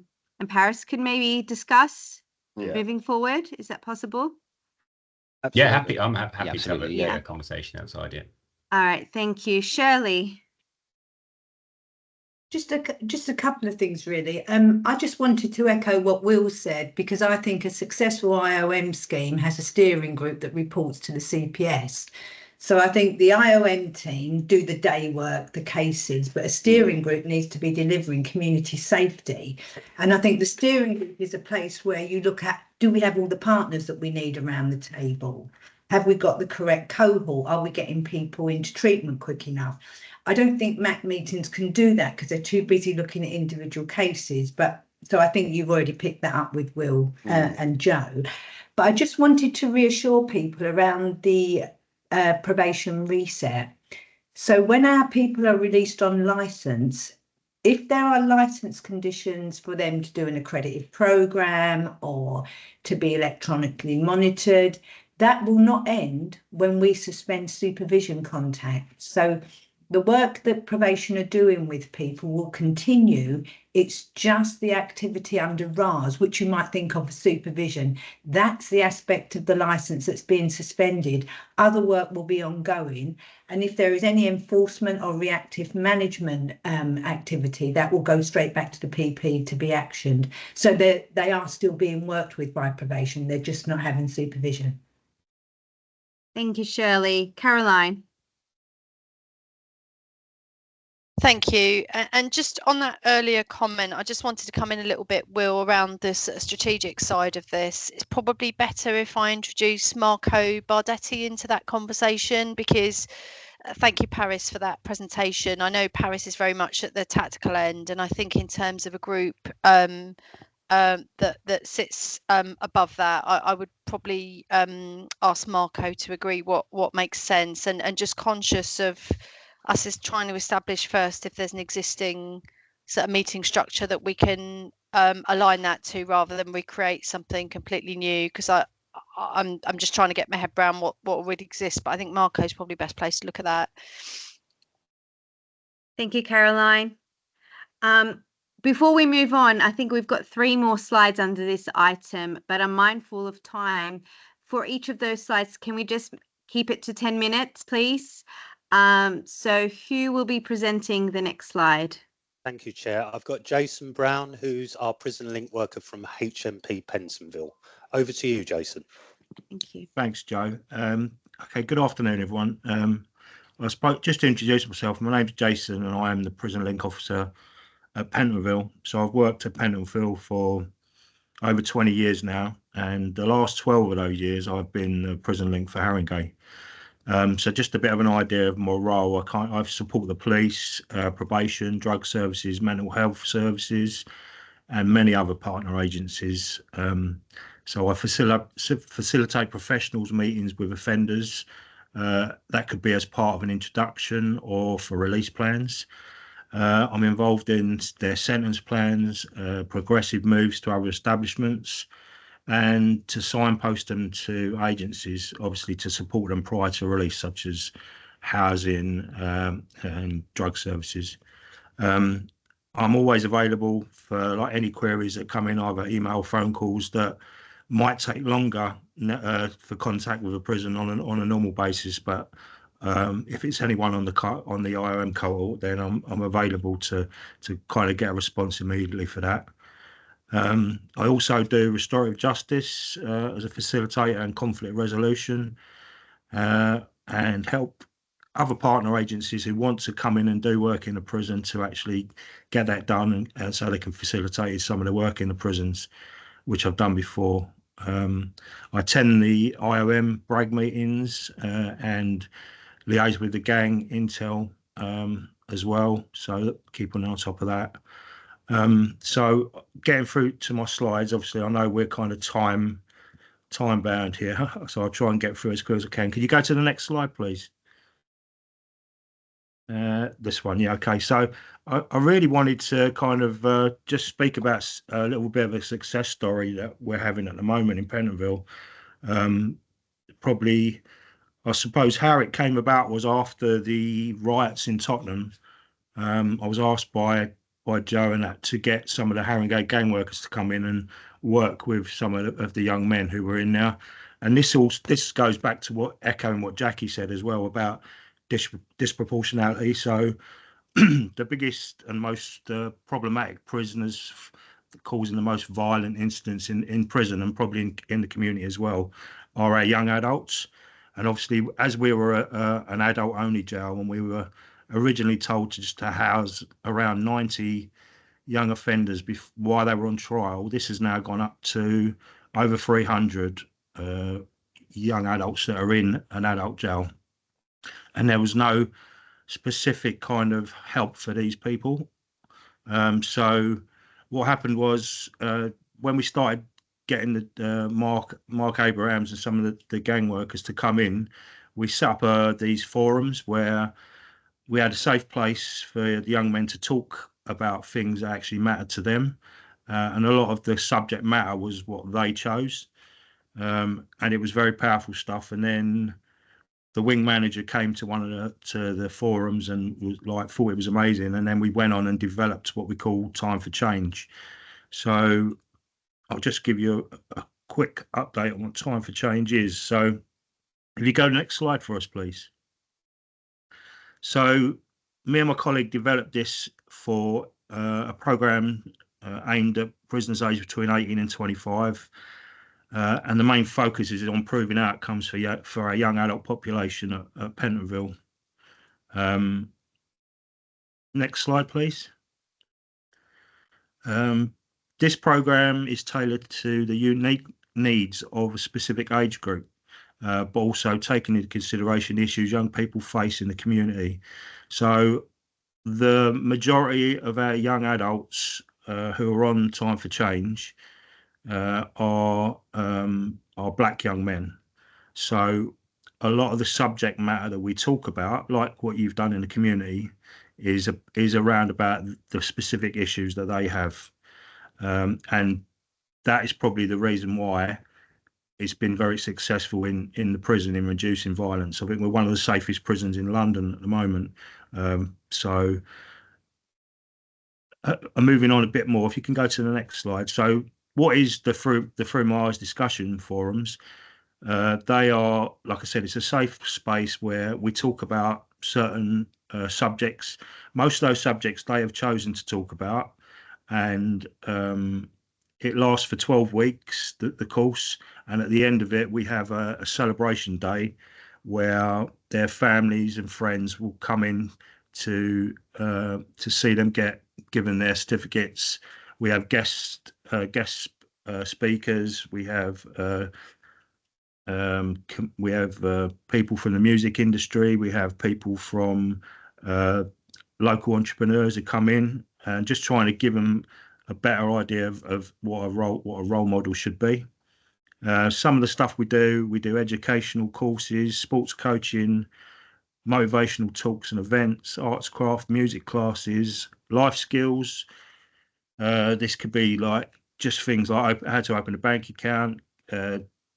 Paris could maybe discuss moving forward. Is that possible? Absolutely. Yeah, I'm happy to have a conversation outside. Yeah. All right, thank you, Shirley. Just a couple of things, really. I just wanted to echo what Will said, because I think a successful IOM scheme has a steering group that reports to the CPS. So I think the IOM team do the day work, the cases, but a steering group needs to be delivering community safety. And I think the steering group is a place where you look at, do we have all the partners that we need around the table? Have we got the correct cohort? Are we getting people into treatment quick enough? I don't think MAC meetings can do that because they're too busy looking at individual cases. But so I think you've already picked that up with Will and Joe. But I just wanted to reassure people around the probation reset. So when our people are released on licence, if there are licence conditions for them to do an accredited programme or to be electronically monitored, that will not end when we suspend supervision contacts. So the work that probation are doing with people will continue. It's just the activity under RAS, which you might think of as supervision. That's the aspect of the licence that's being suspended. Other work will be ongoing. And if there is any enforcement or reactive management activity, that will go straight back to the PP to be actioned. So they are still being worked with by probation. They're just not having supervision. Thank you, Shirley. Caroline. Thank you. And just on that earlier comment, I just wanted to come in a little bit, Will, around this strategic side of this. It's probably better if I introduce Marco Bardetti into that conversation, because thank you, Paris, for that presentation. I know Paris is very much at the tactical end, and I think in terms of a group, that sits above that. I would probably ask Marco to agree what makes sense, and just conscious of us is trying to establish first if there's an existing sort of meeting structure that we can align that to, rather than recreate something completely new, because I'm just trying to get my head around what already exists. But I think Marco's probably best place to look at that. Thank you, Caroline. Before we move on, I think we've got 3 more slides under this item, but I'm mindful of time. For each of those slides, can we just keep it to 10 minutes, please? So who will be presenting the next slide? Thank you, Chair. I've got Jason Brown, who's our prison link worker from HMP Pensonville. Over to you, Jason. Thank you. Thanks, Joe. Okay, good afternoon, everyone. Just to introduce myself, my name's Jason and I am the prison link officer at Pentonville. So I've worked at Pentonville for over 20 years now, and the last 12 of those years I've been the prison link for Haringey. So just a bit of an idea of my role. I support the police, probation, drug services, mental health services, and many other partner agencies. So I facilitate professionals meetings with offenders. That could be as part of an introduction or for release plans. I'm involved in their sentence plans, progressive moves to other establishments, and to signpost them to agencies, obviously to support them prior to release, such as housing and drug services. I'm always available for like any queries that come in, either email, phone calls that might take longer for contact with a prison on a normal basis, but if it's anyone on the IOM cohort, then I'm available to kind of get a response immediately for that. I also do restorative justice as a facilitator and conflict resolution, and help other partner agencies who want to come in and do work in the prison to actually get that done, and so they can facilitate some of the work in the prisons, which I've done before. I attend the IOM BRAG meetings and liaise with the gang intel as well, so keeping on top of that. So getting through to my slides, obviously I know we're kind of time bound here, so I'll try and get through as quick as I can. Could you go to the next slide, please? This one, yeah, okay. So I really wanted to kind of just speak about a little bit of a success story that we're having at the moment in Pentonville. Probably, I suppose how it came about was after the riots in Tottenham. I was asked by Joe and that to get some of the Haringey gang workers to come in and work with some of the young men who were in there. And this goes back to echoing what Jackie said as well about disproportionality. So the biggest and most problematic prisoners causing the most violent incidents in prison, and probably in the community as well, are our young adults. And obviously, as we were an adult-only jail, and we were originally told to house around 90 young offenders while they were on trial, this has now gone up to over 300 young adults that are in an adult jail. And there was no specific kind of help for these people. So what happened was, when we started getting the Mark Abrahams and some of the gang workers to come in, we set up these forums where we had a safe place for the young men to talk about things that actually mattered to them. And a lot of the subject matter was what they chose. And it was very powerful stuff. And then the wing manager came to one of the forums and was like, thought it was amazing. And then we went on and developed what we call Time for Change. So I'll just give you a quick update on what Time for Change is. So if you go to the next slide for us, please. So me and my colleague developed this for a program aimed at prisoners aged between 18 and 25. And the main focus is on improving outcomes for our young adult population at Pentonville. Next slide, please. This program is tailored to the unique needs of a specific age group, but also taking into consideration issues young people face in the community. So the majority of our young adults who are on Time for Change are black young men. So a lot of the subject matter that we talk about, like what you've done in the community, is around about the specific issues that they have, and that is probably the reason why it's been very successful in the prison in reducing violence. I think we're one of the safest prisons in London at the moment. So moving on a bit more, if you can go to the next slide. So what is the Through My Eyes discussion forums? They are, like I said, it's a safe space where we talk about certain subjects. Most of those subjects they have chosen to talk about, and it lasts for 12 weeks, the course, and at the end of it we have a celebration day where their families and friends will come in to see them get given their certificates. We have guest speakers. We have people from the music industry. We have people from local entrepreneurs who come in, and just trying to give them a better idea of what a role model should be. Some of the stuff we do educational courses, sports coaching, motivational talks and events, arts, craft, music classes, life skills. This could be like just things like how to open a bank account,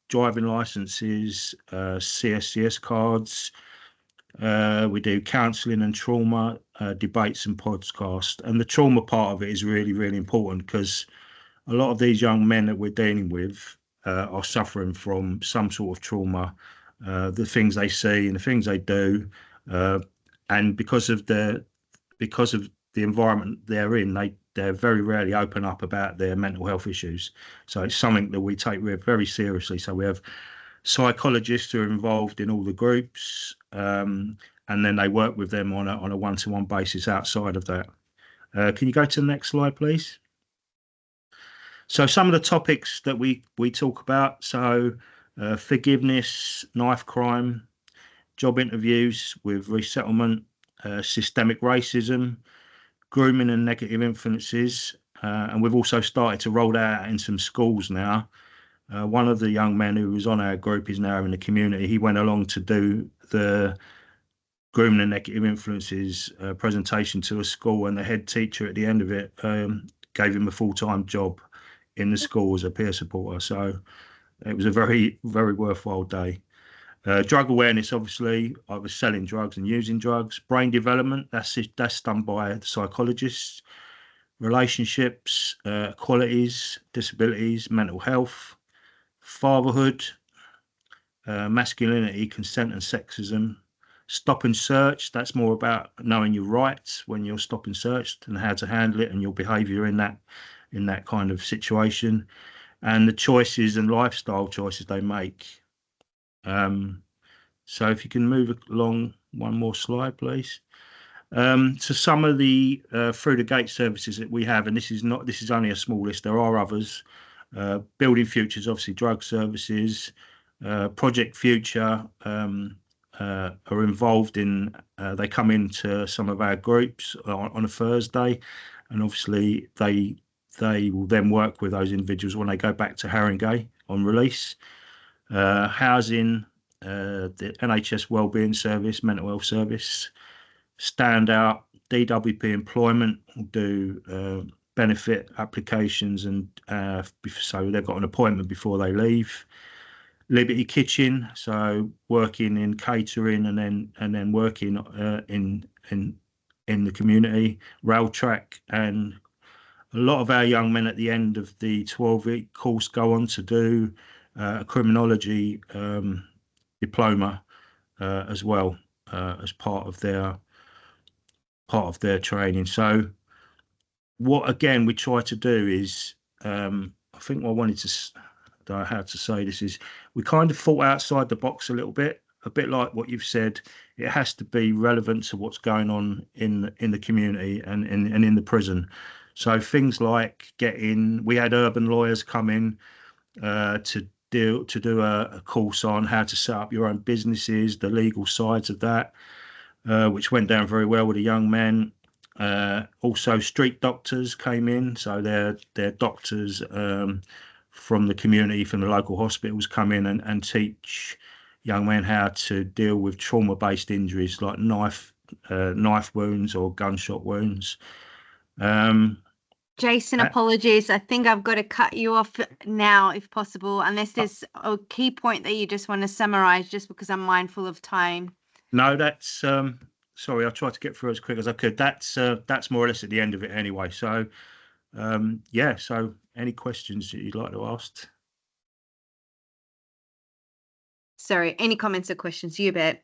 driving licenses, CSCS cards. We do counselling and trauma, debates and podcasts. And the trauma part of it is really, really important, because a lot of these young men that we're dealing with are suffering from some sort of trauma, the things they see and the things they do, and because of the environment they're in, they very rarely open up about their mental health issues. So it's something that we take very seriously. So we have psychologists who are involved in all the groups, and then they work with them on a one-to-one basis outside of that. Can you go to the next slide, please? So some of the topics that we talk about, so forgiveness, knife crime, job interviews with resettlement, systemic racism, grooming and negative influences, and we've also started to roll that out in some schools now. One of the young men who was on our group is now in the community. He went along to do the grooming and negative influences presentation to a school, and the head teacher at the end of it gave him a full-time job in the school as a peer supporter. So it was a very, very worthwhile day. Drug awareness, obviously, I was selling drugs and using drugs. Brain development, that's done by the psychologists. Relationships, qualities, disabilities, mental health, fatherhood, masculinity, consent and sexism. Stop and search, that's more about knowing your rights when you're stop and searched and how to handle it and your behaviour in that kind of situation, and the choices and lifestyle choices they make. So if you can move along one more slide, please. So some of the through the gate services that we have, and this is only a small list, there are others. Building Futures, obviously drug services, Project Future are involved in, they come into some of our groups on a Thursday, and obviously they will then work with those individuals when they go back to Haringey on release. Housing, the NHS Wellbeing Service, Mental Health Service, Standout, DWP Employment will do benefit applications, and so they've got an appointment before they leave. Liberty Kitchen, so working in catering and then working in the community. Rail Track, and a lot of our young men at the end of the 12-week course go on to do a criminology diploma as well, as part of their training. So what again we try to do is, I think what I wanted to, I don't know how to say this, is we kind of thought outside the box a little bit, a bit like what you've said. It has to be relevant to what's going on in the community and in the prison. So things like we had urban lawyers come in to do a course on how to set up your own businesses, the legal sides of that, which went down very well with the young men. Also, street doctors came in, so they're doctors from the community, from the local hospitals, come in and teach young men how to deal with trauma-based injuries like knife wounds or gunshot wounds. Jason, apologies. I think I've got to cut you off now, if possible, unless there's a key point that you just want to summarize, just because I'm mindful of time. No, that's sorry. I tried to get through as quick as I could. That's more or less at the end of it anyway. So, yeah. So, any questions that you'd like to ask? Sorry, any comments or questions? You bet.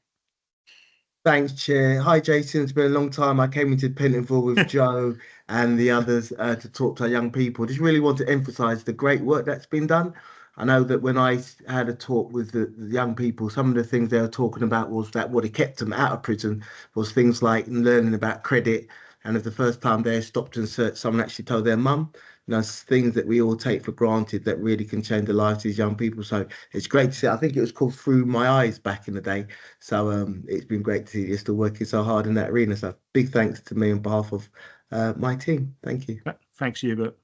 Thanks, Chair. Hi, Jason. It's been a long time. I came into Pentonville with Joe and the others to talk to our young people. Just really want to emphasise the great work that's been done. I know that when I had a talk with the young people, some of the things they were talking about was that what had kept them out of prison was things like learning about credit. And if the first time they stopped and searched, someone actually told their mum, things that we all take for granted that really can change the lives of these young people. So it's great to see. I think it was called Through My Eyes back in the day. So it's been great to see you're still working so hard in that arena. So big thanks to me on behalf of my team. Thank you. Thanks, Hubert.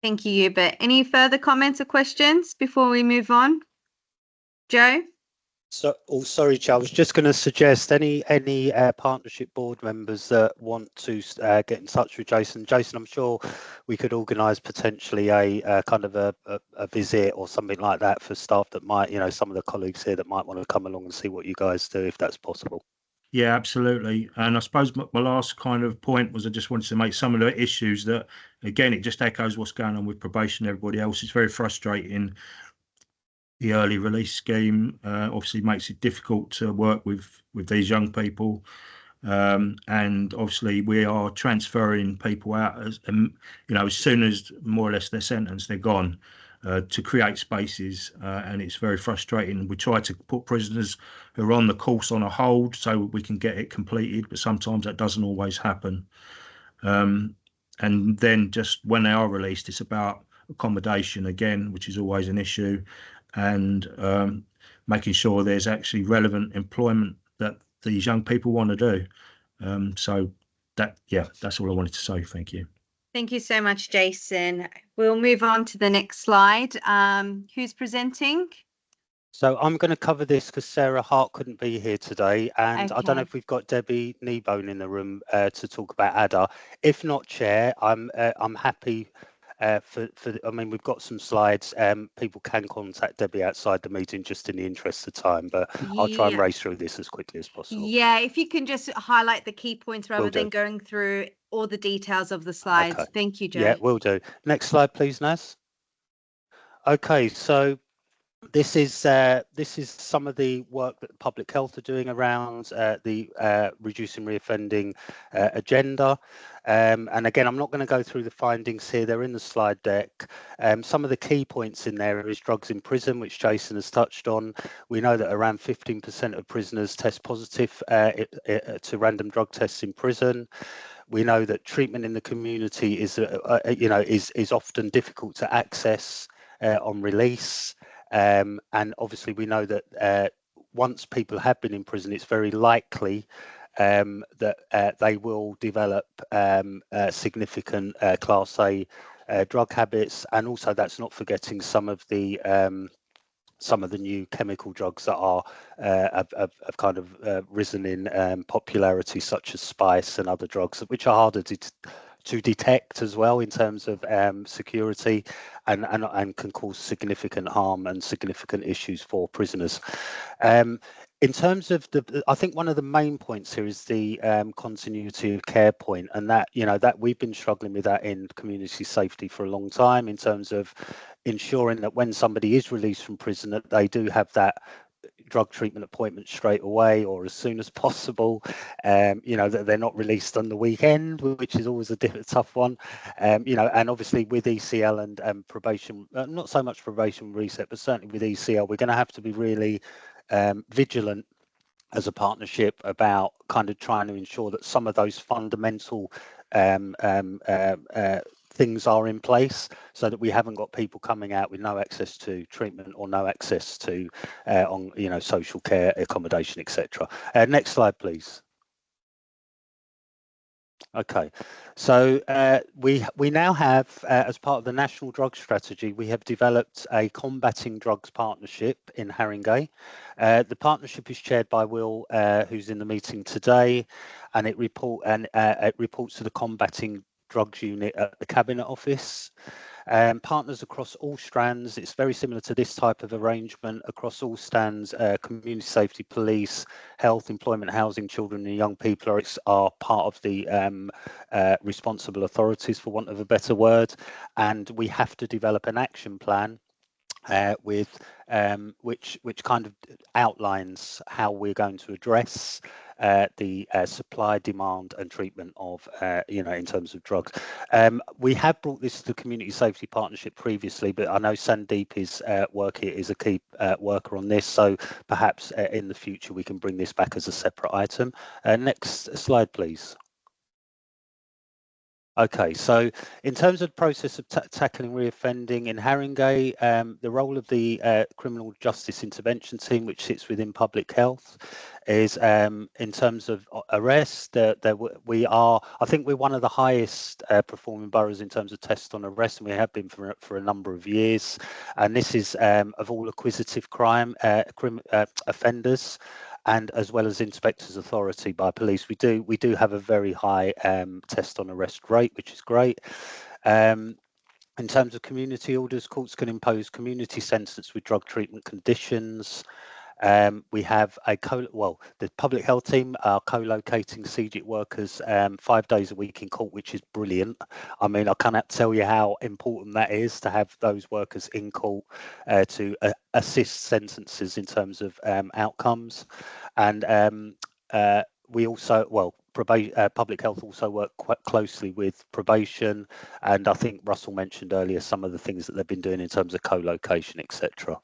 Thank you, Hubert. Any further comments or questions before we move on? Joe? So, sorry, Joe. I was just going to suggest any partnership board members that want to get in touch with Jason. Jason, I'm sure we could organise potentially a kind of a visit or something like that for staff that might, some of the colleagues here that might want to come along and see what you guys do, if that's possible. Yeah, absolutely. And I suppose my last kind of point was I just wanted to make some of the issues that, again, it just echoes what's going on with probation and everybody else. It's very frustrating. The early release scheme obviously makes it difficult to work with these young people. And obviously we are transferring people out as soon as more or less they're sentenced, they're gone. To create spaces, and it's very frustrating. We try to put prisoners who are on the course on a hold so we can get it completed, but sometimes that doesn't always happen. And then just when they are released, it's about accommodation again, which is always an issue, and making sure there's actually relevant employment that these young people want to do. So that's all I wanted to say. Thank you. Thank you so much, Jason. We'll move on to the next slide. Who's presenting? So I'm going to cover this because Sarah Hart couldn't be here today, and I don't know if we've got Debbie Kneebone in the room to talk about ADA. If not, Chair, I'm happy we've got some slides. People can contact Debbie outside the meeting just in the interest of time, but I'll try and race through this as quickly as possible. Yeah, if you can just highlight the key points rather than going through all the details of the slides. Okay. Thank you, Joe. Yeah, will do. Next slide, please, Naz. Okay, so this is some of the work that Public Health are doing around the reducing reoffending agenda. And again, I'm not going to go through the findings here. They're in the slide deck. Some of the key points in there is drugs in prison, which Jason has touched on. We know that around 15% of prisoners test positive to random drug tests in prison. We know that treatment in the community is often difficult to access on release. And obviously we know that once people have been in prison, it's very likely that they will develop significant Class A drug habits, and also that's not forgetting some of the new chemical drugs that are have kind of risen in popularity, such as spice and other drugs, which are harder to detect as well in terms of security, and can cause significant harm and significant issues for prisoners. In terms of I think one of the main points here is the continuity of care point, and that that we've been struggling with that in community safety for a long time, in terms of ensuring that when somebody is released from prison, that they do have that drug treatment appointment straight away or as soon as possible. That they're not released on the weekend, which is always a tough one. And obviously with ECL and probation, not so much probation reset, but certainly with ECL, we're going to have to be really vigilant as a partnership about kind of trying to ensure that some of those fundamental things are in place, so that we haven't got people coming out with no access to treatment or no access to social care, accommodation, etc. Next slide, please. Okay, so we now have, as part of the National Drug Strategy, we have developed a combating drugs partnership in Haringey. The partnership is chaired by Will, who's in the meeting today, and it reports to the combating drugs unit at the Cabinet Office. Partners across all strands. It's very similar to this type of arrangement across all strands. Community safety, police, health, employment, housing, children and young people are part of the responsible authorities, for want of a better word, and we have to develop an action plan which kind of outlines how we're going to address the supply, demand and treatment of, in terms of drugs. We have brought this to the Community Safety Partnership previously, but I know Sandeep is a key worker on this, so perhaps in the future we can bring this back as a separate item. Next slide, please. Okay, so in terms of the process of tackling reoffending in Haringey, the role of the Criminal Justice Intervention Team, which sits within Public Health, is in terms of arrest. I think we're one of the highest performing boroughs in terms of tests on arrest, and we have been for a number of years. And this is of all acquisitive crime offenders, and as well as inspectors' authority by police. We do have a very high test on arrest rate, which is great. In terms of community orders, courts can impose community sentence with drug treatment conditions. We have the public health team are co-locating CGIT workers 5 days a week in court, which is brilliant. I mean, I cannot tell you how important that is to have those workers in court to assist sentences in terms of outcomes. And we also, public health also work quite closely with probation, and I think Russell mentioned earlier some of the things that they've been doing in terms of co-location, etc.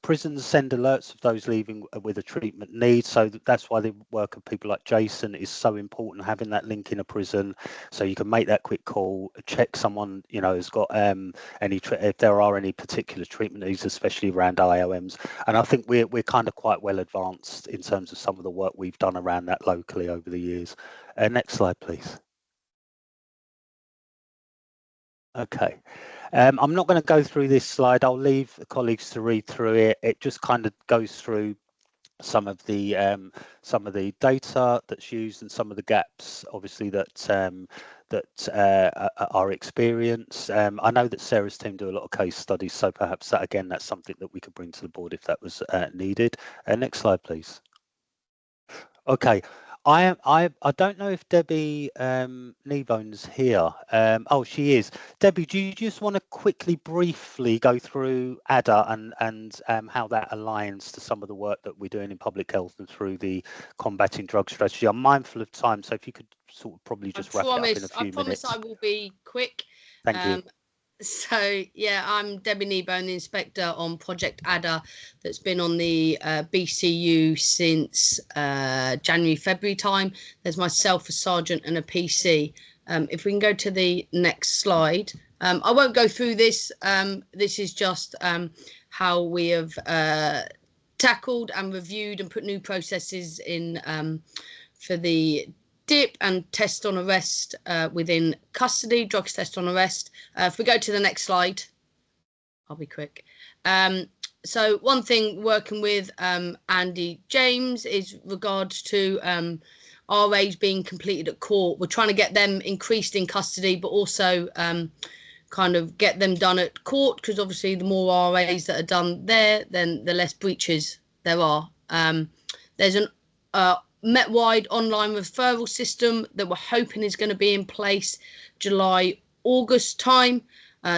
Prisons send alerts of those leaving with a treatment need, so that's why the work of people like Jason is so important, having that link in a prison, so you can make that quick call, check someone has got if there are any particular treatment needs, especially around IOMs. And I think we're kind of quite well advanced in terms of some of the work we've done around that locally over the years. Next slide, please. Okay. I'm not going to go through this slide. I'll leave the colleagues to read through it. It just kind of goes through some of the data that's used and some of the gaps, obviously, that are experienced. I know that Sarah's team do a lot of case studies, so perhaps that's something that we could bring to the board if that was needed. Next slide, please. Okay. I don't know if Debbie Kneebone's here. Oh, she is. Debbie, do you just want to quickly, briefly go through ADA and how that aligns to some of the work that we're doing in public health and through the combating drug strategy? I'm mindful of time, so if you could sort of probably just wrap it up in a few minutes. I promise I will be quick. Thank you. So yeah, I'm Debbie Kneebone, the inspector on Project ADA, that's been on the BCU since January, February time. There's myself, a sergeant and a PC. If we can go to the next slide. I won't go through this. This is just how we have tackled and reviewed and put new processes in for the DIP and test on arrest within custody, drugs test on arrest. If we go to the next slide, I'll be quick. So one thing working with Andy James is regards to RAs being completed at court. We're trying to get them increased in custody, but also kind of get them done at court, because obviously the more RAs that are done there, then the less breaches there are. There's an Met-wide online referral system that we're hoping is going to be in place July, August time.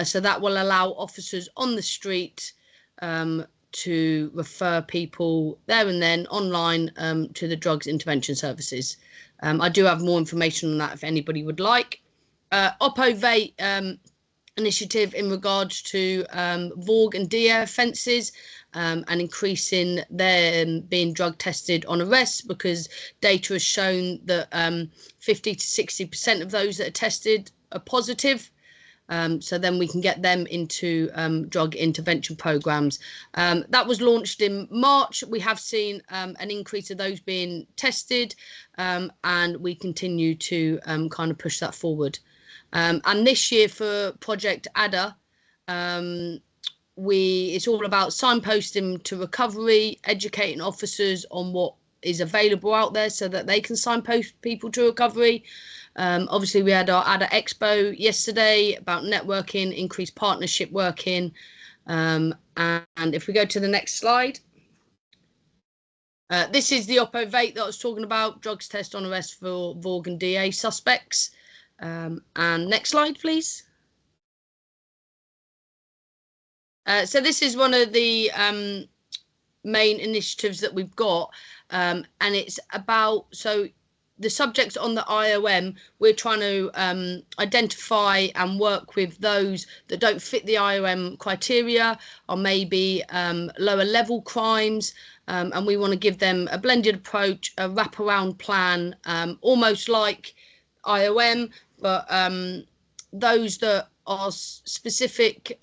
So that will allow officers on the street to refer people there and then online to the drugs intervention services. I do have more information on that if anybody would like. Oppo initiative in regards to VORG and DA offences. And increasing them being drug tested on arrest, because data has shown that 50 to 60% of those that are tested are positive. So then we can get them into drug intervention programs. That was launched in March. We have seen an increase of those being tested, and we continue to kind of push that forward. And this year for Project ADDA, it's all about signposting to recovery, educating officers on what is available out there so that they can signpost people to recovery. Obviously, we had our ADDA Expo yesterday about networking, increased partnership working. And if we go to the next slide, this is the Oppo Vape that I was talking about, drugs test on arrest for Vaughan DA suspects. And next slide, please. So this is one of the main initiatives that we've got, and it's about, so the subjects on the IOM, we're trying to identify and work with those that don't fit the IOM criteria or maybe lower level crimes, and we want to give them a blended approach, a wraparound plan, almost like IOM, but those that are specific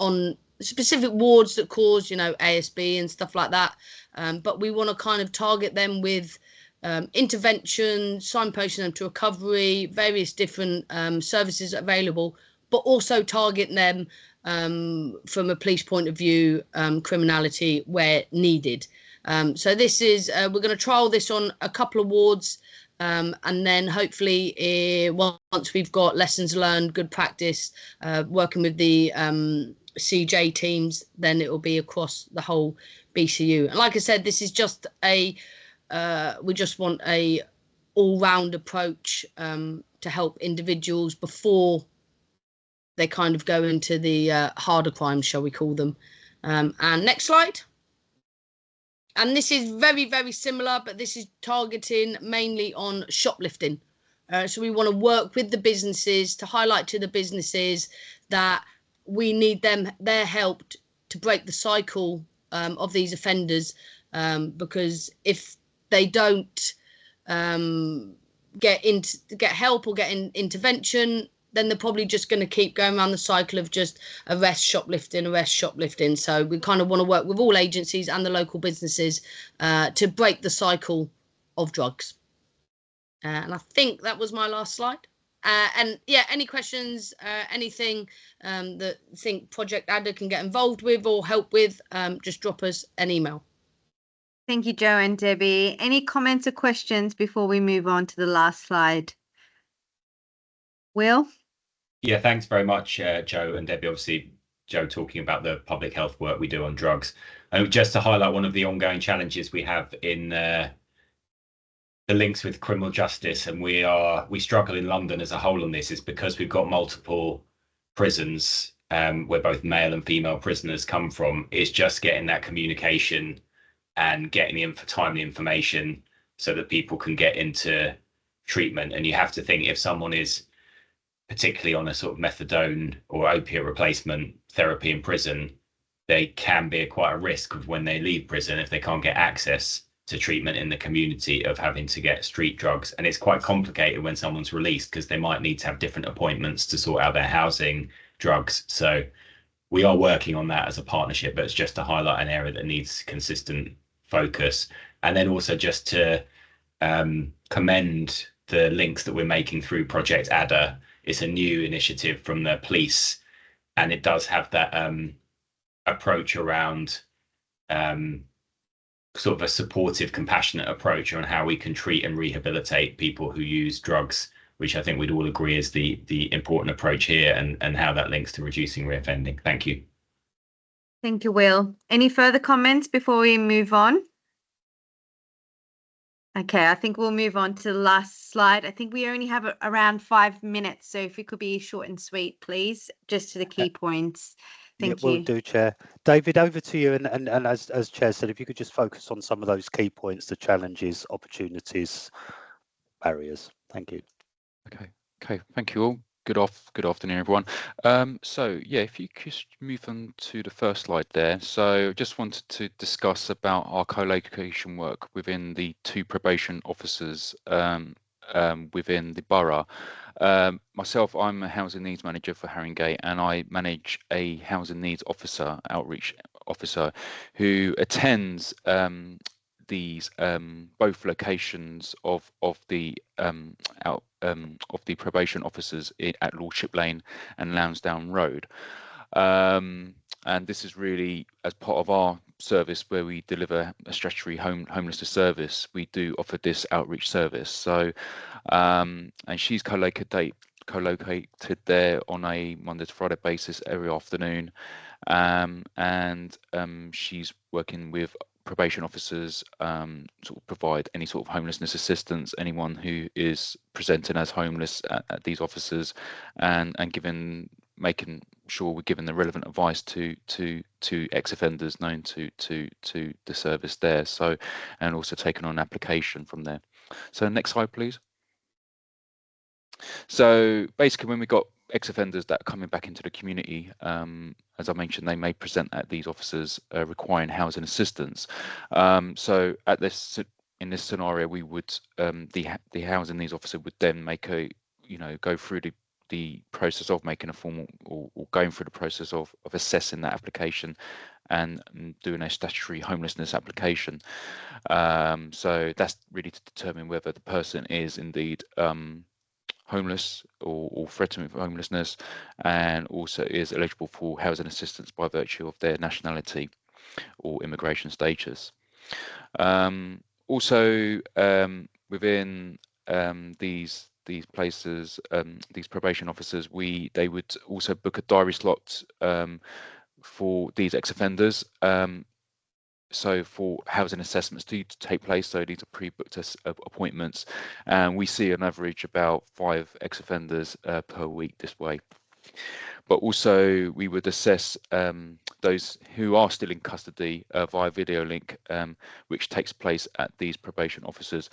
on specific wards that cause, you know, ASB and stuff like that. But we want to kind of target them with intervention, signposting them to recovery, various different services available, but also target them from a police point of view, criminality where needed. So this is, we're going to trial this on a couple of wards, and then hopefully once we've got lessons learned, good practice, working with the CJ teams, then it will be across the whole BCU. And like I said, this is just a we just want a all-round approach to help individuals before they kind of go into the harder crimes, shall we call them. And next slide. And this is very, very similar, but this is targeting mainly on shoplifting. So we want to work with the businesses to highlight to the businesses that we need their help to break the cycle of these offenders, because if they don't get help or get intervention, then they're probably just going to keep going around the cycle of just arrest shoplifting. So we kind of want to work with all agencies and the local businesses to break the cycle of drugs. And I think that was my last slide. And yeah, any questions, anything that you think Project ADDA can get involved with or help with, just drop us an email. Thank you, Joe and Debbie. Any comments or questions before we move on to the last slide? Will? Yeah, thanks very much, Joe and Debbie. Obviously, Joe talking about the public health work we do on drugs. Just to highlight one of the ongoing challenges we have in the links with criminal justice, and we struggle in London as a whole on this, is because we've got multiple prisons where both male and female prisoners come from. It's just getting that communication and getting the timely information so that people can get into treatment. And you have to think, if someone is particularly on a sort of methadone or opiate replacement therapy in prison, they can be quite a risk of when they leave prison, if they can't get access to treatment in the community, of having to get street drugs. And it's quite complicated when someone's released, because they might need to have different appointments to sort out their housing, drugs. So we are working on that as a partnership, but it's just to highlight an area that needs consistent focus. And then also just to commend the links that we're making through Project ADDA. It's a new initiative from the police, and it does have that approach around sort of a supportive, compassionate approach on how we can treat and rehabilitate people who use drugs, which I think we'd all agree is the important approach here, and how that links to reducing reoffending. Thank you. Thank you, Will. Any further comments before we move on? Okay, I think we'll move on to the last slide. I think we only have around 5 minutes, so if we could be short and sweet, please, just to the key points. Thank you. Will do, Chair. David, over to you. And as Chair said, if you could just focus on some of those key points, the challenges, opportunities, barriers. Thank you. Okay. Thank you all. Good afternoon, everyone. So yeah, if you could move on to the first slide there. So just wanted to discuss about our co-location work within the 2 probation officers within the borough. Myself, I'm a housing needs manager for Haringey, and I manage a housing needs officer, outreach officer, who attends these both locations of the probation officers at Lordship Lane and Lansdowne Road. And this is really as part of our service where we deliver a statutory homelessness service. We do offer this outreach service. So, and she's co-located there on a Monday to Friday basis every afternoon, and she's working with probation officers, sort of provide any sort of homelessness assistance, anyone who is presenting as homeless at these officers, and making sure we're giving the relevant advice to ex-offenders known to the service there. So, and also taking on an application from there. So next slide, please. So basically, when we got ex-offenders that are coming back into the community, as I mentioned, they may present at these officers requiring housing assistance. So at this, in this scenario, we would the housing needs officer would then make a, go through the process of making a formal or going through the process of assessing that application and doing a statutory homelessness application. So that's really to determine whether the person is indeed homeless or threatened with homelessness, and also is eligible for housing assistance by virtue of their nationality or immigration status. Also, within these places, these probation officers, they would also book a diary slot for these ex-offenders. So for housing assessments to take place, so these are pre-booked appointments, and we see on average about 5 ex-offenders per week this way. But also we would assess those who are still in custody via video link, which takes place at these probation officers.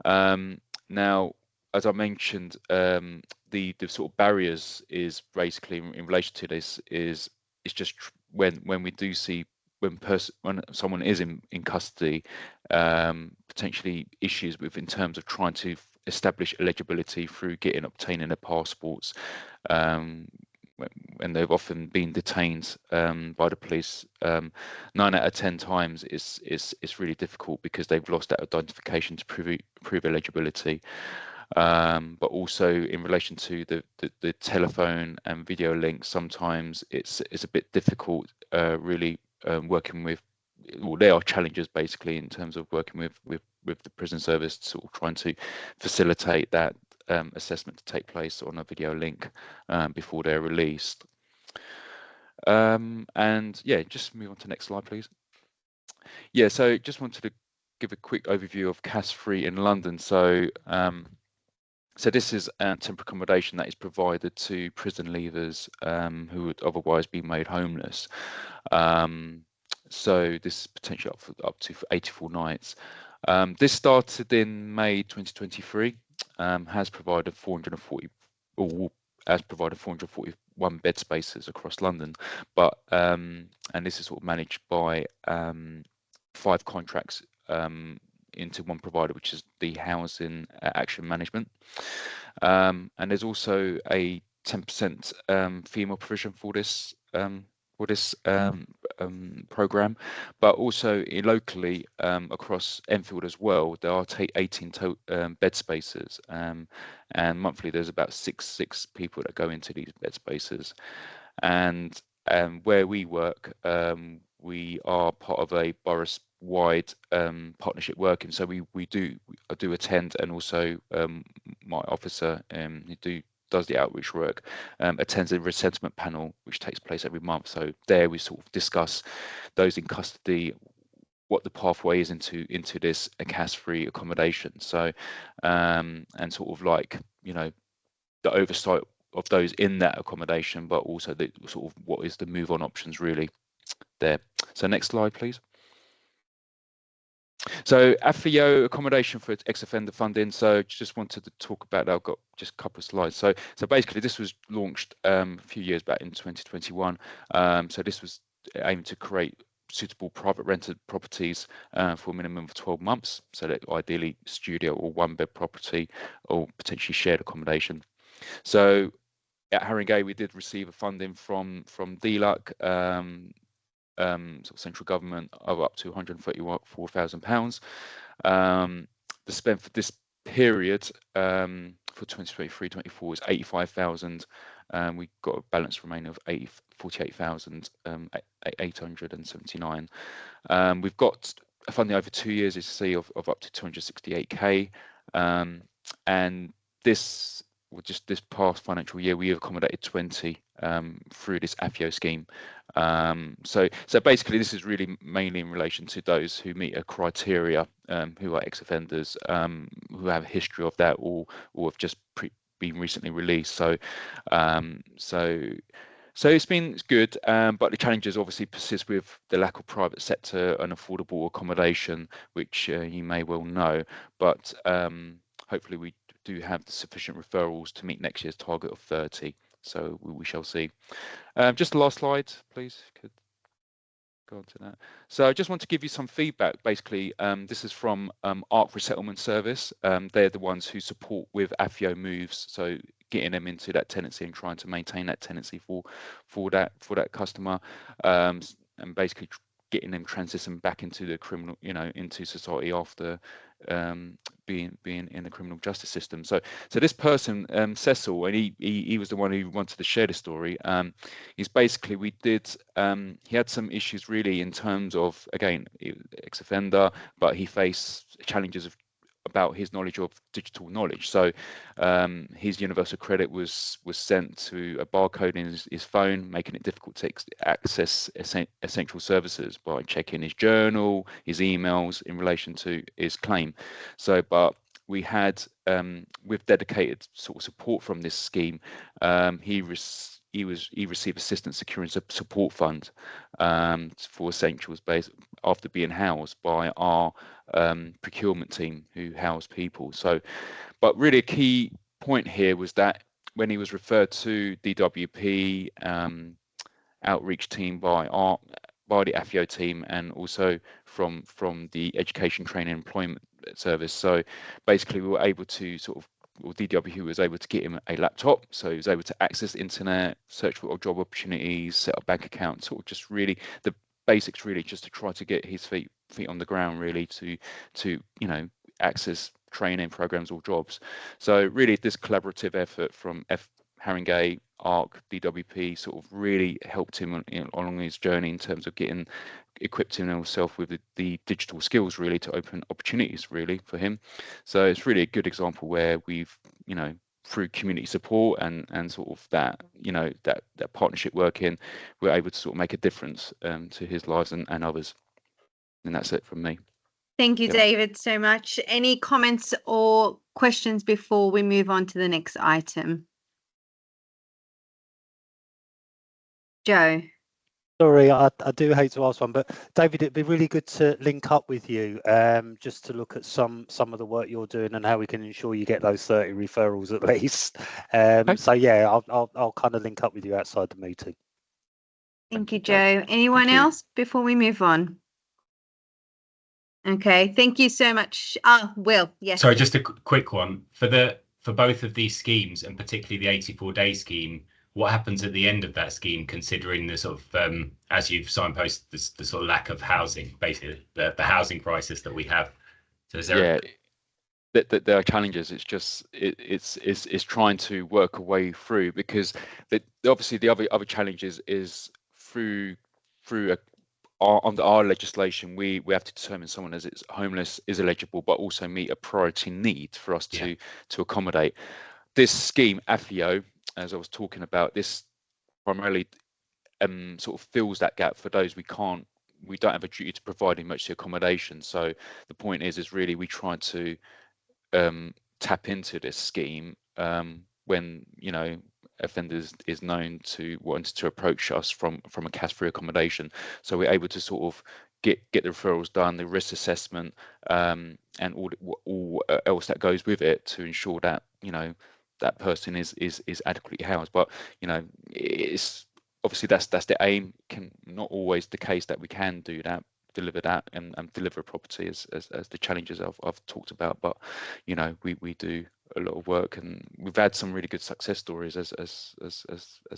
Now, as I mentioned, the sort of barriers is basically in relation to this is just when we do see when someone is in custody, potentially issues with in terms of trying to establish eligibility through obtaining their passports, when they've often been detained by the police. 9 out of 10 times it's really difficult because they've lost that identification to prove eligibility. But also in relation to the telephone and video links, sometimes it's a bit difficult really working with, well, there are challenges basically in terms of working with the prison service, sort of trying to facilitate that assessment to take place on a video link before they're released. And yeah, just move on to the next slide, please. Yeah, so just wanted to give a quick overview of CAS Free in London. So so this is a temporary accommodation that is provided to prison leavers who would otherwise be made homeless. So this is potentially up to 84 nights. This started in May 2023. Has provided 441 bed spaces across London, but and this is sort of managed by 5 contracts into one provider, which is the Housing Action Management. And there's also a 10% female provision for this program, but also locally across Enfield as well, there are 18 bed spaces, and monthly there's about six people that go into these bed spaces. And where we work, we are part of a borough-wide partnership working, so I do attend, and also my officer who does the outreach work attends a resettlement panel which takes place every month. So there we sort of discuss those in custody, what the pathway is into this CAS-free accommodation. So and sort of like, the oversight of those in that accommodation, but also the sort of what is the move on options really there. So next slide, please. So AFIO, accommodation for ex-offender funding. So just wanted to talk about that. I've got just a couple of slides. So basically this was launched a few years back in 2021. So this was aimed to create suitable private rented properties for a minimum of 12 months. So that ideally studio or 1-bed property or potentially shared accommodation. So at Haringey, we did receive a funding from DLUC, sort of central government, of up to £134,000. The spend for this period for 2023-24 is 85,000. We got a balance remaining of 48,879. We've got a funding over 2 years, as you see, of up to 268k. And this, well, just this past financial year, we have accommodated 20 through this AFIO scheme. So basically, this is really mainly in relation to those who meet a criteria, who are ex-offenders, who have a history of that, or have just been recently released. So it's good, but the challenges obviously persist with the lack of private sector and affordable accommodation, which you may well know. But hopefully we do have the sufficient referrals to meet next year's target of 30. So we shall see. Just the last slide, please. Could go on to that. So I just want to give you some feedback. Basically, this is from ARC Resettlement Service. They're the ones who support with AFIO moves. So getting them into that tenancy and trying to maintain that tenancy for that customer, and basically getting them transition back into the criminal, into society after being in the criminal justice system. So this person, Cecil, and he was the one who wanted to share the story. Is basically he had some issues really in terms of, again, ex-offender, but he faced challenges about his knowledge of digital knowledge. So his universal credit was sent to a barcode in his phone, making it difficult to access essential services by checking his journal, his emails in relation to his claim. So, but we had, with dedicated sort of support from this scheme, he received assistance securing support fund for essentials based after being housed by our procurement team who house people. So, but really a key point here was that when he was referred to DWP outreach team by the AFIO team, and also from the Education Training and Employment Service. So basically we were able to DWP was able to get him a laptop, so he was able to access the internet, search for job opportunities, set up bank accounts, sort of just really the basics, really just to try to get his feet on the ground, really to access training programs or jobs. So really this collaborative effort from Haringey, ARC, DWP sort of really helped him along his journey in terms of getting equipped himself with the digital skills really to open opportunities really for him. So it's really a good example where we've, through community support and sort of that partnership working, we're able to sort of make a difference to his lives and others. And that's it from me. Thank you, David, so much. Any comments or questions before we move on to the next item? Joe. Sorry, I do hate to ask one, but David, it'd be really good to link up with you, just to look at some of the work you're doing and how we can ensure you get those 30 referrals at least. Okay. So yeah, I'll kind of link up with you outside the meeting. Thank you, Joe. Anyone else before we move on? Okay, thank you so much. Will, yes. Sorry, just a quick one for both of these schemes, and particularly the 84-day scheme. What happens at the end of that scheme, considering the sort of, as you've signposted, the sort of lack of housing, basically the housing crisis that we have? So is there there are challenges. It's just it's trying to work a way through, because obviously the other challenge is through under our legislation, we have to determine someone as it's homeless is eligible, but also meet a priority need for us to accommodate. This scheme, AFIO, as I was talking about, this primarily sort of fills that gap for those we don't have a duty to provide emergency accommodation. So the point is really we try to tap into this scheme when offenders is known to want to approach us from a cash-free accommodation. So we're able to sort of get the referrals done, the risk assessment, and all else that goes with it to ensure that that person is adequately housed. But it's obviously that's the aim. Can not always the case that we can do that, deliver that, and deliver a property as the challenges I've talked about. But you know, we do a lot of work, and we've had some really good success stories as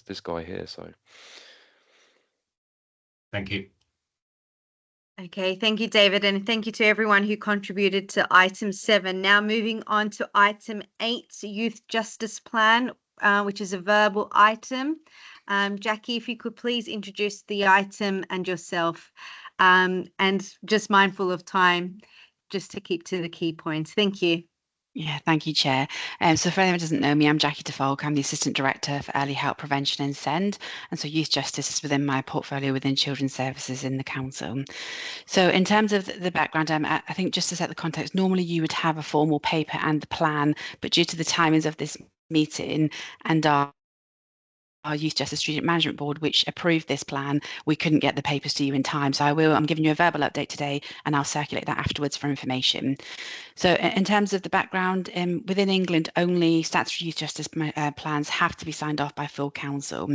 this guy here. So thank you. Okay, thank you, David, and thank you to everyone who contributed to item 7. Now moving on to item 8, Youth Justice Plan, which is a verbal item. Jackie, if you could please introduce the item and yourself, and just mindful of time, just to keep to the key points. Thank you. Yeah, thank you, Chair. So for anyone who doesn't know me, I'm Jackie DeFalk. I'm the Assistant Director for Early Help Prevention and SEND. And so youth justice is within my portfolio within children's services in the council. So in terms of the background, I think just to set the context, normally you would have a formal paper and the plan, but due to the timings of this meeting and our Youth Justice Strategic Management Board, which approved this plan, we couldn't get the papers to you in time. So I'm giving you a verbal update today, and I'll circulate that afterwards for information. So in terms of the background, within England, only statutory youth justice plans have to be signed off by full council.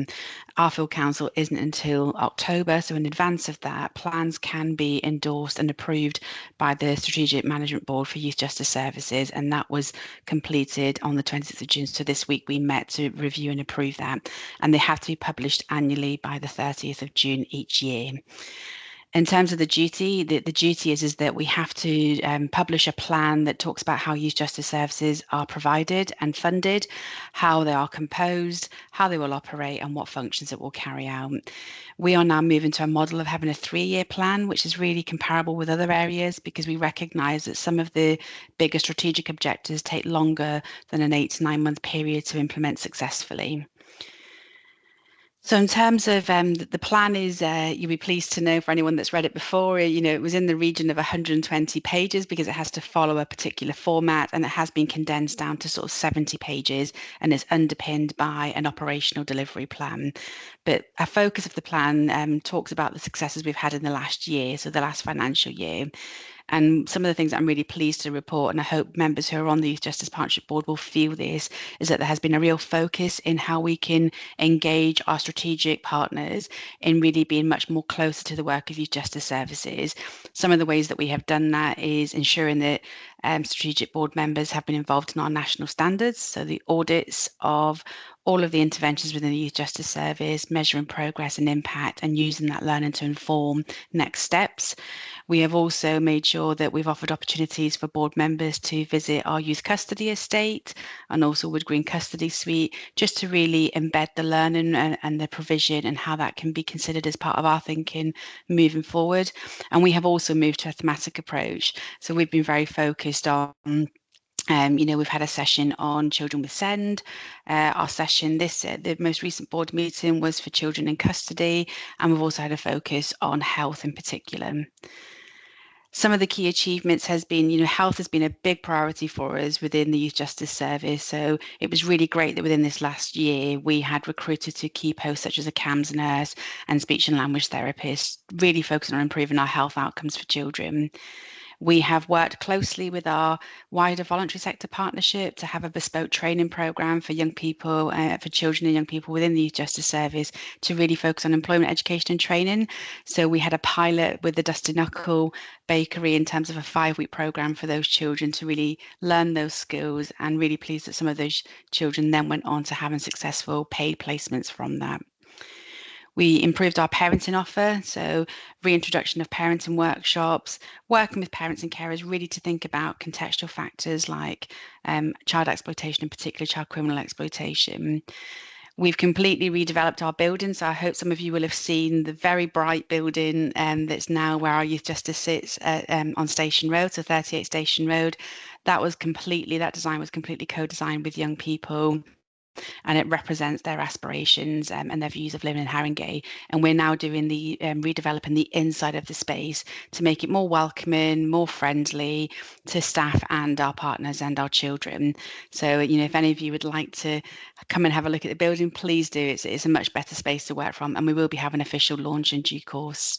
Our full council isn't until October, so in advance of that, plans can be endorsed and approved by the Strategic Management Board for Youth Justice Services, and that was completed on the 26th of June. So this week we met to review and approve that, and they have to be published annually by the 30th of June each year. In terms of the duty, the duty is that we have to publish a plan that talks about how youth justice services are provided and funded, how they are composed, how they will operate, and what functions it will carry out. We are now moving to a model of having a 3-year plan, which is really comparable with other areas because we recognise that some of the bigger strategic objectives take longer than an 8 to 9 month period to implement successfully. So in terms of the plan is, you'll be pleased to know for anyone that's read it before, you know, it was in the region of 120 pages because it has to follow a particular format, and it has been condensed down to sort of 70 pages, and it's underpinned by an operational delivery plan. But a focus of the plan talks about the successes we've had in the last year, so the last financial year. And some of the things that I'm really pleased to report, and I hope members who are on the Youth Justice Partnership Board will feel this, is that there has been a real focus in how we can engage our strategic partners in really being much more closer to the work of youth justice services. Some of the ways that we have done that is ensuring that strategic board members have been involved in our national standards, so the audits of all of the interventions within the Youth Justice Service, measuring progress and impact, and using that learning to inform next steps. We have also made sure that we've offered opportunities for board members to visit our youth custody estate and also Wood Green Custody Suite, just to really embed the learning and the provision and how that can be considered as part of our thinking moving forward. And we have also moved to a thematic approach. So we've been very focused on you know, we've had a session on children with SEND. Our session, the most recent board meeting was for children in custody, and we've also had a focus on health in particular. Some of the key achievements has been, you know, health has been a big priority for us within the Youth Justice Service. So it was really great that within this last year, we had recruited to key posts such as a CAMHS nurse and speech and language therapist, really focusing on improving our health outcomes for children. We have worked closely with our wider voluntary sector partnership to have a bespoke training programme for young people, for children and young people within the Youth Justice Service to really focus on employment, education and training. So we had a pilot with the Dusty Knuckle Bakery in terms of a 5-week programme for those children to really learn those skills, and really pleased that some of those children then went on to having successful paid placements from that. We improved our parenting offer, so reintroduction of parenting workshops, working with parents and carers really to think about contextual factors like child exploitation, in particular child criminal exploitation. We've completely redeveloped our building, so I hope some of you will have seen the very bright building that's now where our youth justice sits on Station Road, so 38 Station Road. That design was completely co-designed with young people, and it represents their aspirations and their views of living in Haringey. And we're now doing the redeveloping the inside of the space to make it more welcoming, more friendly to staff and our partners and our children. So, you know, if any of you would like to come and have a look at the building, please do. It's a much better space to work from, and we will be having an official launch in due course.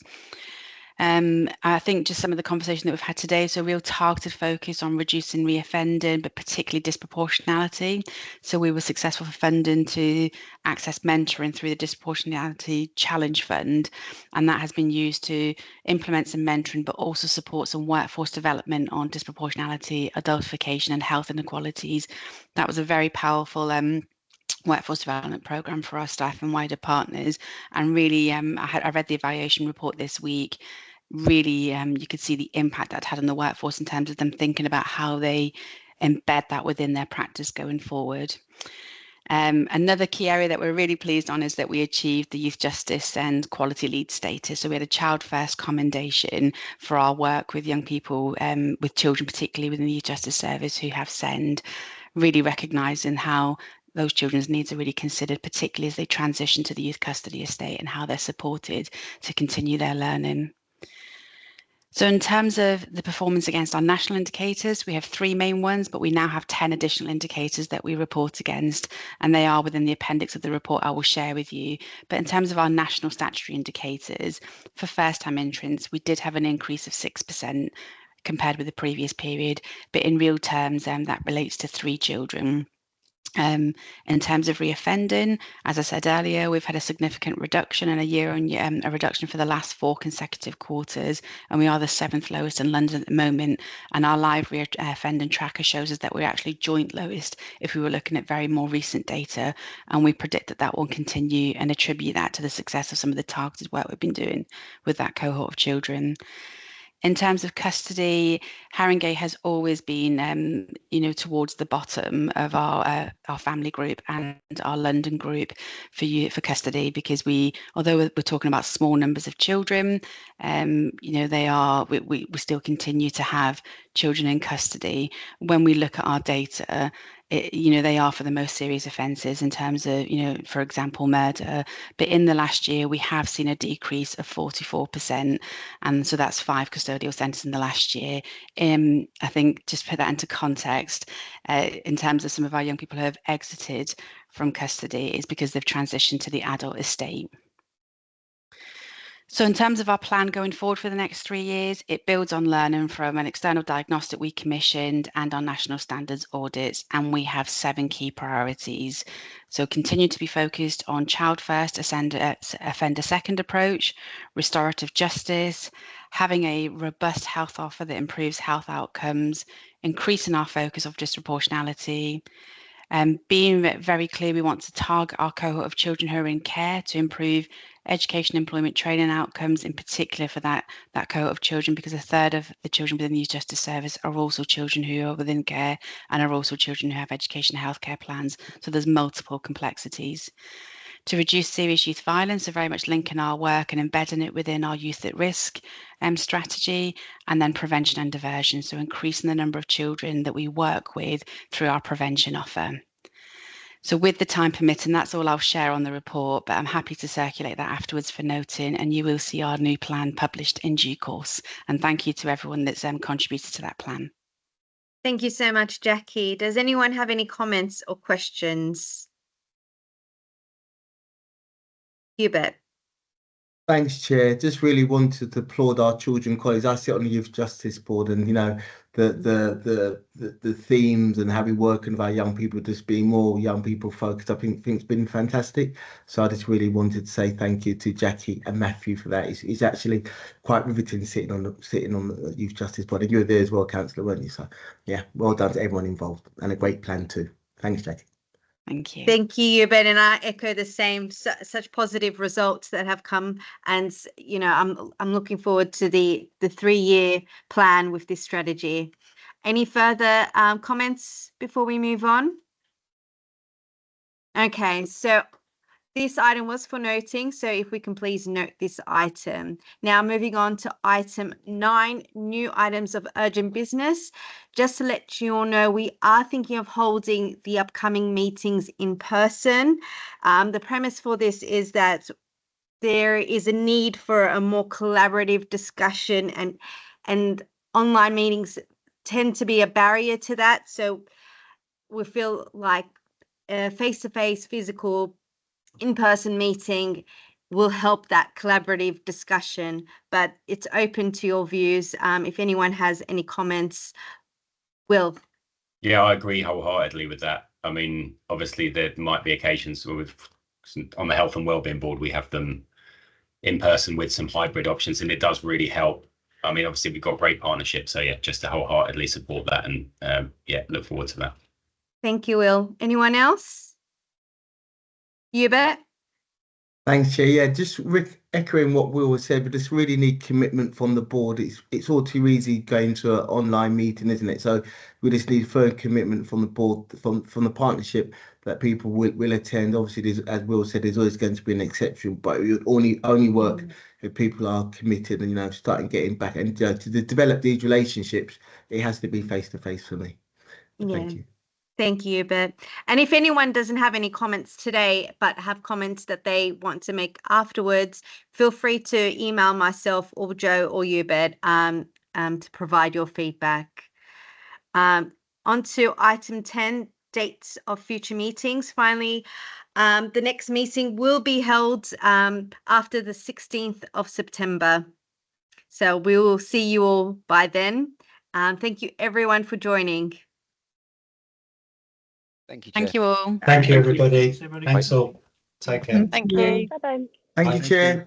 I think just some of the conversation that we've had today, so a real targeted focus on reducing reoffending, but particularly disproportionality. So we were successful for funding to access mentoring through the Disproportionality Challenge Fund, and that has been used to implement some mentoring, but also support some workforce development on disproportionality, adultification, and health inequalities. That was a very powerful workforce development program for our staff and wider partners, and really I read the evaluation report this week. Really you could see the impact that had on the workforce in terms of them thinking about how they embed that within their practice going forward. Another key area that we're really pleased on is that we achieved the Youth Justice and Quality Lead status. So we had a Child First commendation for our work with young people, with children, particularly within the Youth Justice Service, who have SEND, really recognising how those children's needs are really considered, particularly as they transition to the youth custody estate, and how they're supported to continue their learning. So in terms of the performance against our national indicators, we have 3 main ones, but we now have 10 additional indicators that we report against, and they are within the appendix of the report I will share with you. But in terms of our national statutory indicators, for first-time entrants, we did have an increase of 6% compared with the previous period, but in real terms, that relates to 3 children. In terms of reoffending, as I said earlier, we've had a significant reduction and a year-on-year a reduction for the last 4 consecutive quarters, and we are the 7th lowest in London at the moment. And our live reoffending tracker shows us that we're actually joint lowest if we were looking at very more recent data, and we predict that that will continue, and attribute that to the success of some of the targeted work we've been doing with that cohort of children. In terms of custody, Haringey has always been, towards the bottom of our family group and our London group for custody, because although we're talking about small numbers of children, we still continue to have children in custody. When we look at our data, they are for the most serious offences in terms of, for example, murder. But in the last year, we have seen a decrease of 44%. And so that's 5 custodial centres in the last year. I think just to put that into context, in terms of some of our young people who have exited from custody, is because they've transitioned to the adult estate. So in terms of our plan going forward for the next 3 years, it builds on learning from an external diagnostic we commissioned and our national standards audits, and we have 7 key priorities. So continue to be focused on child first, offender second approach, restorative justice, having a robust health offer that improves health outcomes, increasing our focus of disproportionality, being very clear we want to target our cohort of children who are in care to improve education, employment, training outcomes, in particular for that cohort of children, because 1/3 of the children within the Youth Justice Service are also children who are within care and are also children who have education and healthcare plans. So there's multiple complexities. To reduce serious youth violence, so very much linking our work and embedding it within our youth at risk strategy, and then prevention and diversion, so increasing the number of children that we work with through our prevention offer. So with the time permitting, that's all I'll share on the report, but I'm happy to circulate that afterwards for noting, and you will see our new plan published in due course. And thank you to everyone that's contributed to that plan. Thank you so much, Jackie. Does anyone have any comments or questions? Hubert. Thanks, Chair. Just really wanted to applaud our children colleagues. I sit on the Youth Justice Board, and the themes and how we work with our young people, just being more young people focused, I think it's been fantastic. So I just really wanted to say thank you to Jackie and Matthew for that. It's actually quite riveting sitting on the Youth Justice Board. And you were there as well, Councillor, weren't you? So yeah, well done to everyone involved, and a great plan too. Thanks, Jackie. Thank you. Thank you, Hubert, and I echo the same. Such positive results that have come, and I'm looking forward to the 3-year plan with this strategy. Any further comments before we move on? Okay, so this item was for noting, so if we can please note this item. Now moving on to item 9, new items of urgent business. Just to let you all know, we are thinking of holding the upcoming meetings in person. The premise for this is that there is a need for a more collaborative discussion, and online meetings tend to be a barrier to that. So we feel like a face-to-face physical in-person meeting will help that collaborative discussion, but it's open to your views. If anyone has any comments, Will. Yeah, I agree wholeheartedly with that. I mean, obviously there might be occasions where on the Health and Wellbeing Board, we have them in person with some hybrid options, and it does really help. I mean, obviously we've got great partnerships, so yeah, just to wholeheartedly support that, and yeah, look forward to that. Thank you, Will. Anyone else? Hubert? Thanks, Chair. Yeah, just echoing what Will has said, we just really need commitment from the board. It's all too easy going to an online meeting, isn't it? So we just need firm commitment from the board, from the partnership, that people will attend. Obviously, as Will said, there's always going to be an exception, but it would only work if people are committed and, you know, starting getting back and to develop these relationships. It has to be face to face for me. So Yeah. thank you. Thank you, Hubert. And if anyone doesn't have any comments today, but have comments that they want to make afterwards, feel free to email myself or Joe or Hubert to provide your feedback. On to item 10, dates of future meetings. Finally, the next meeting will be held after the 16th of September. So we will see you all by then. Thank you, everyone, for joining. Thank you, Chair. Thank you all. Thank you, everybody. Thanks all. Take care. Thank you. Bye-bye. Thank you, Chair.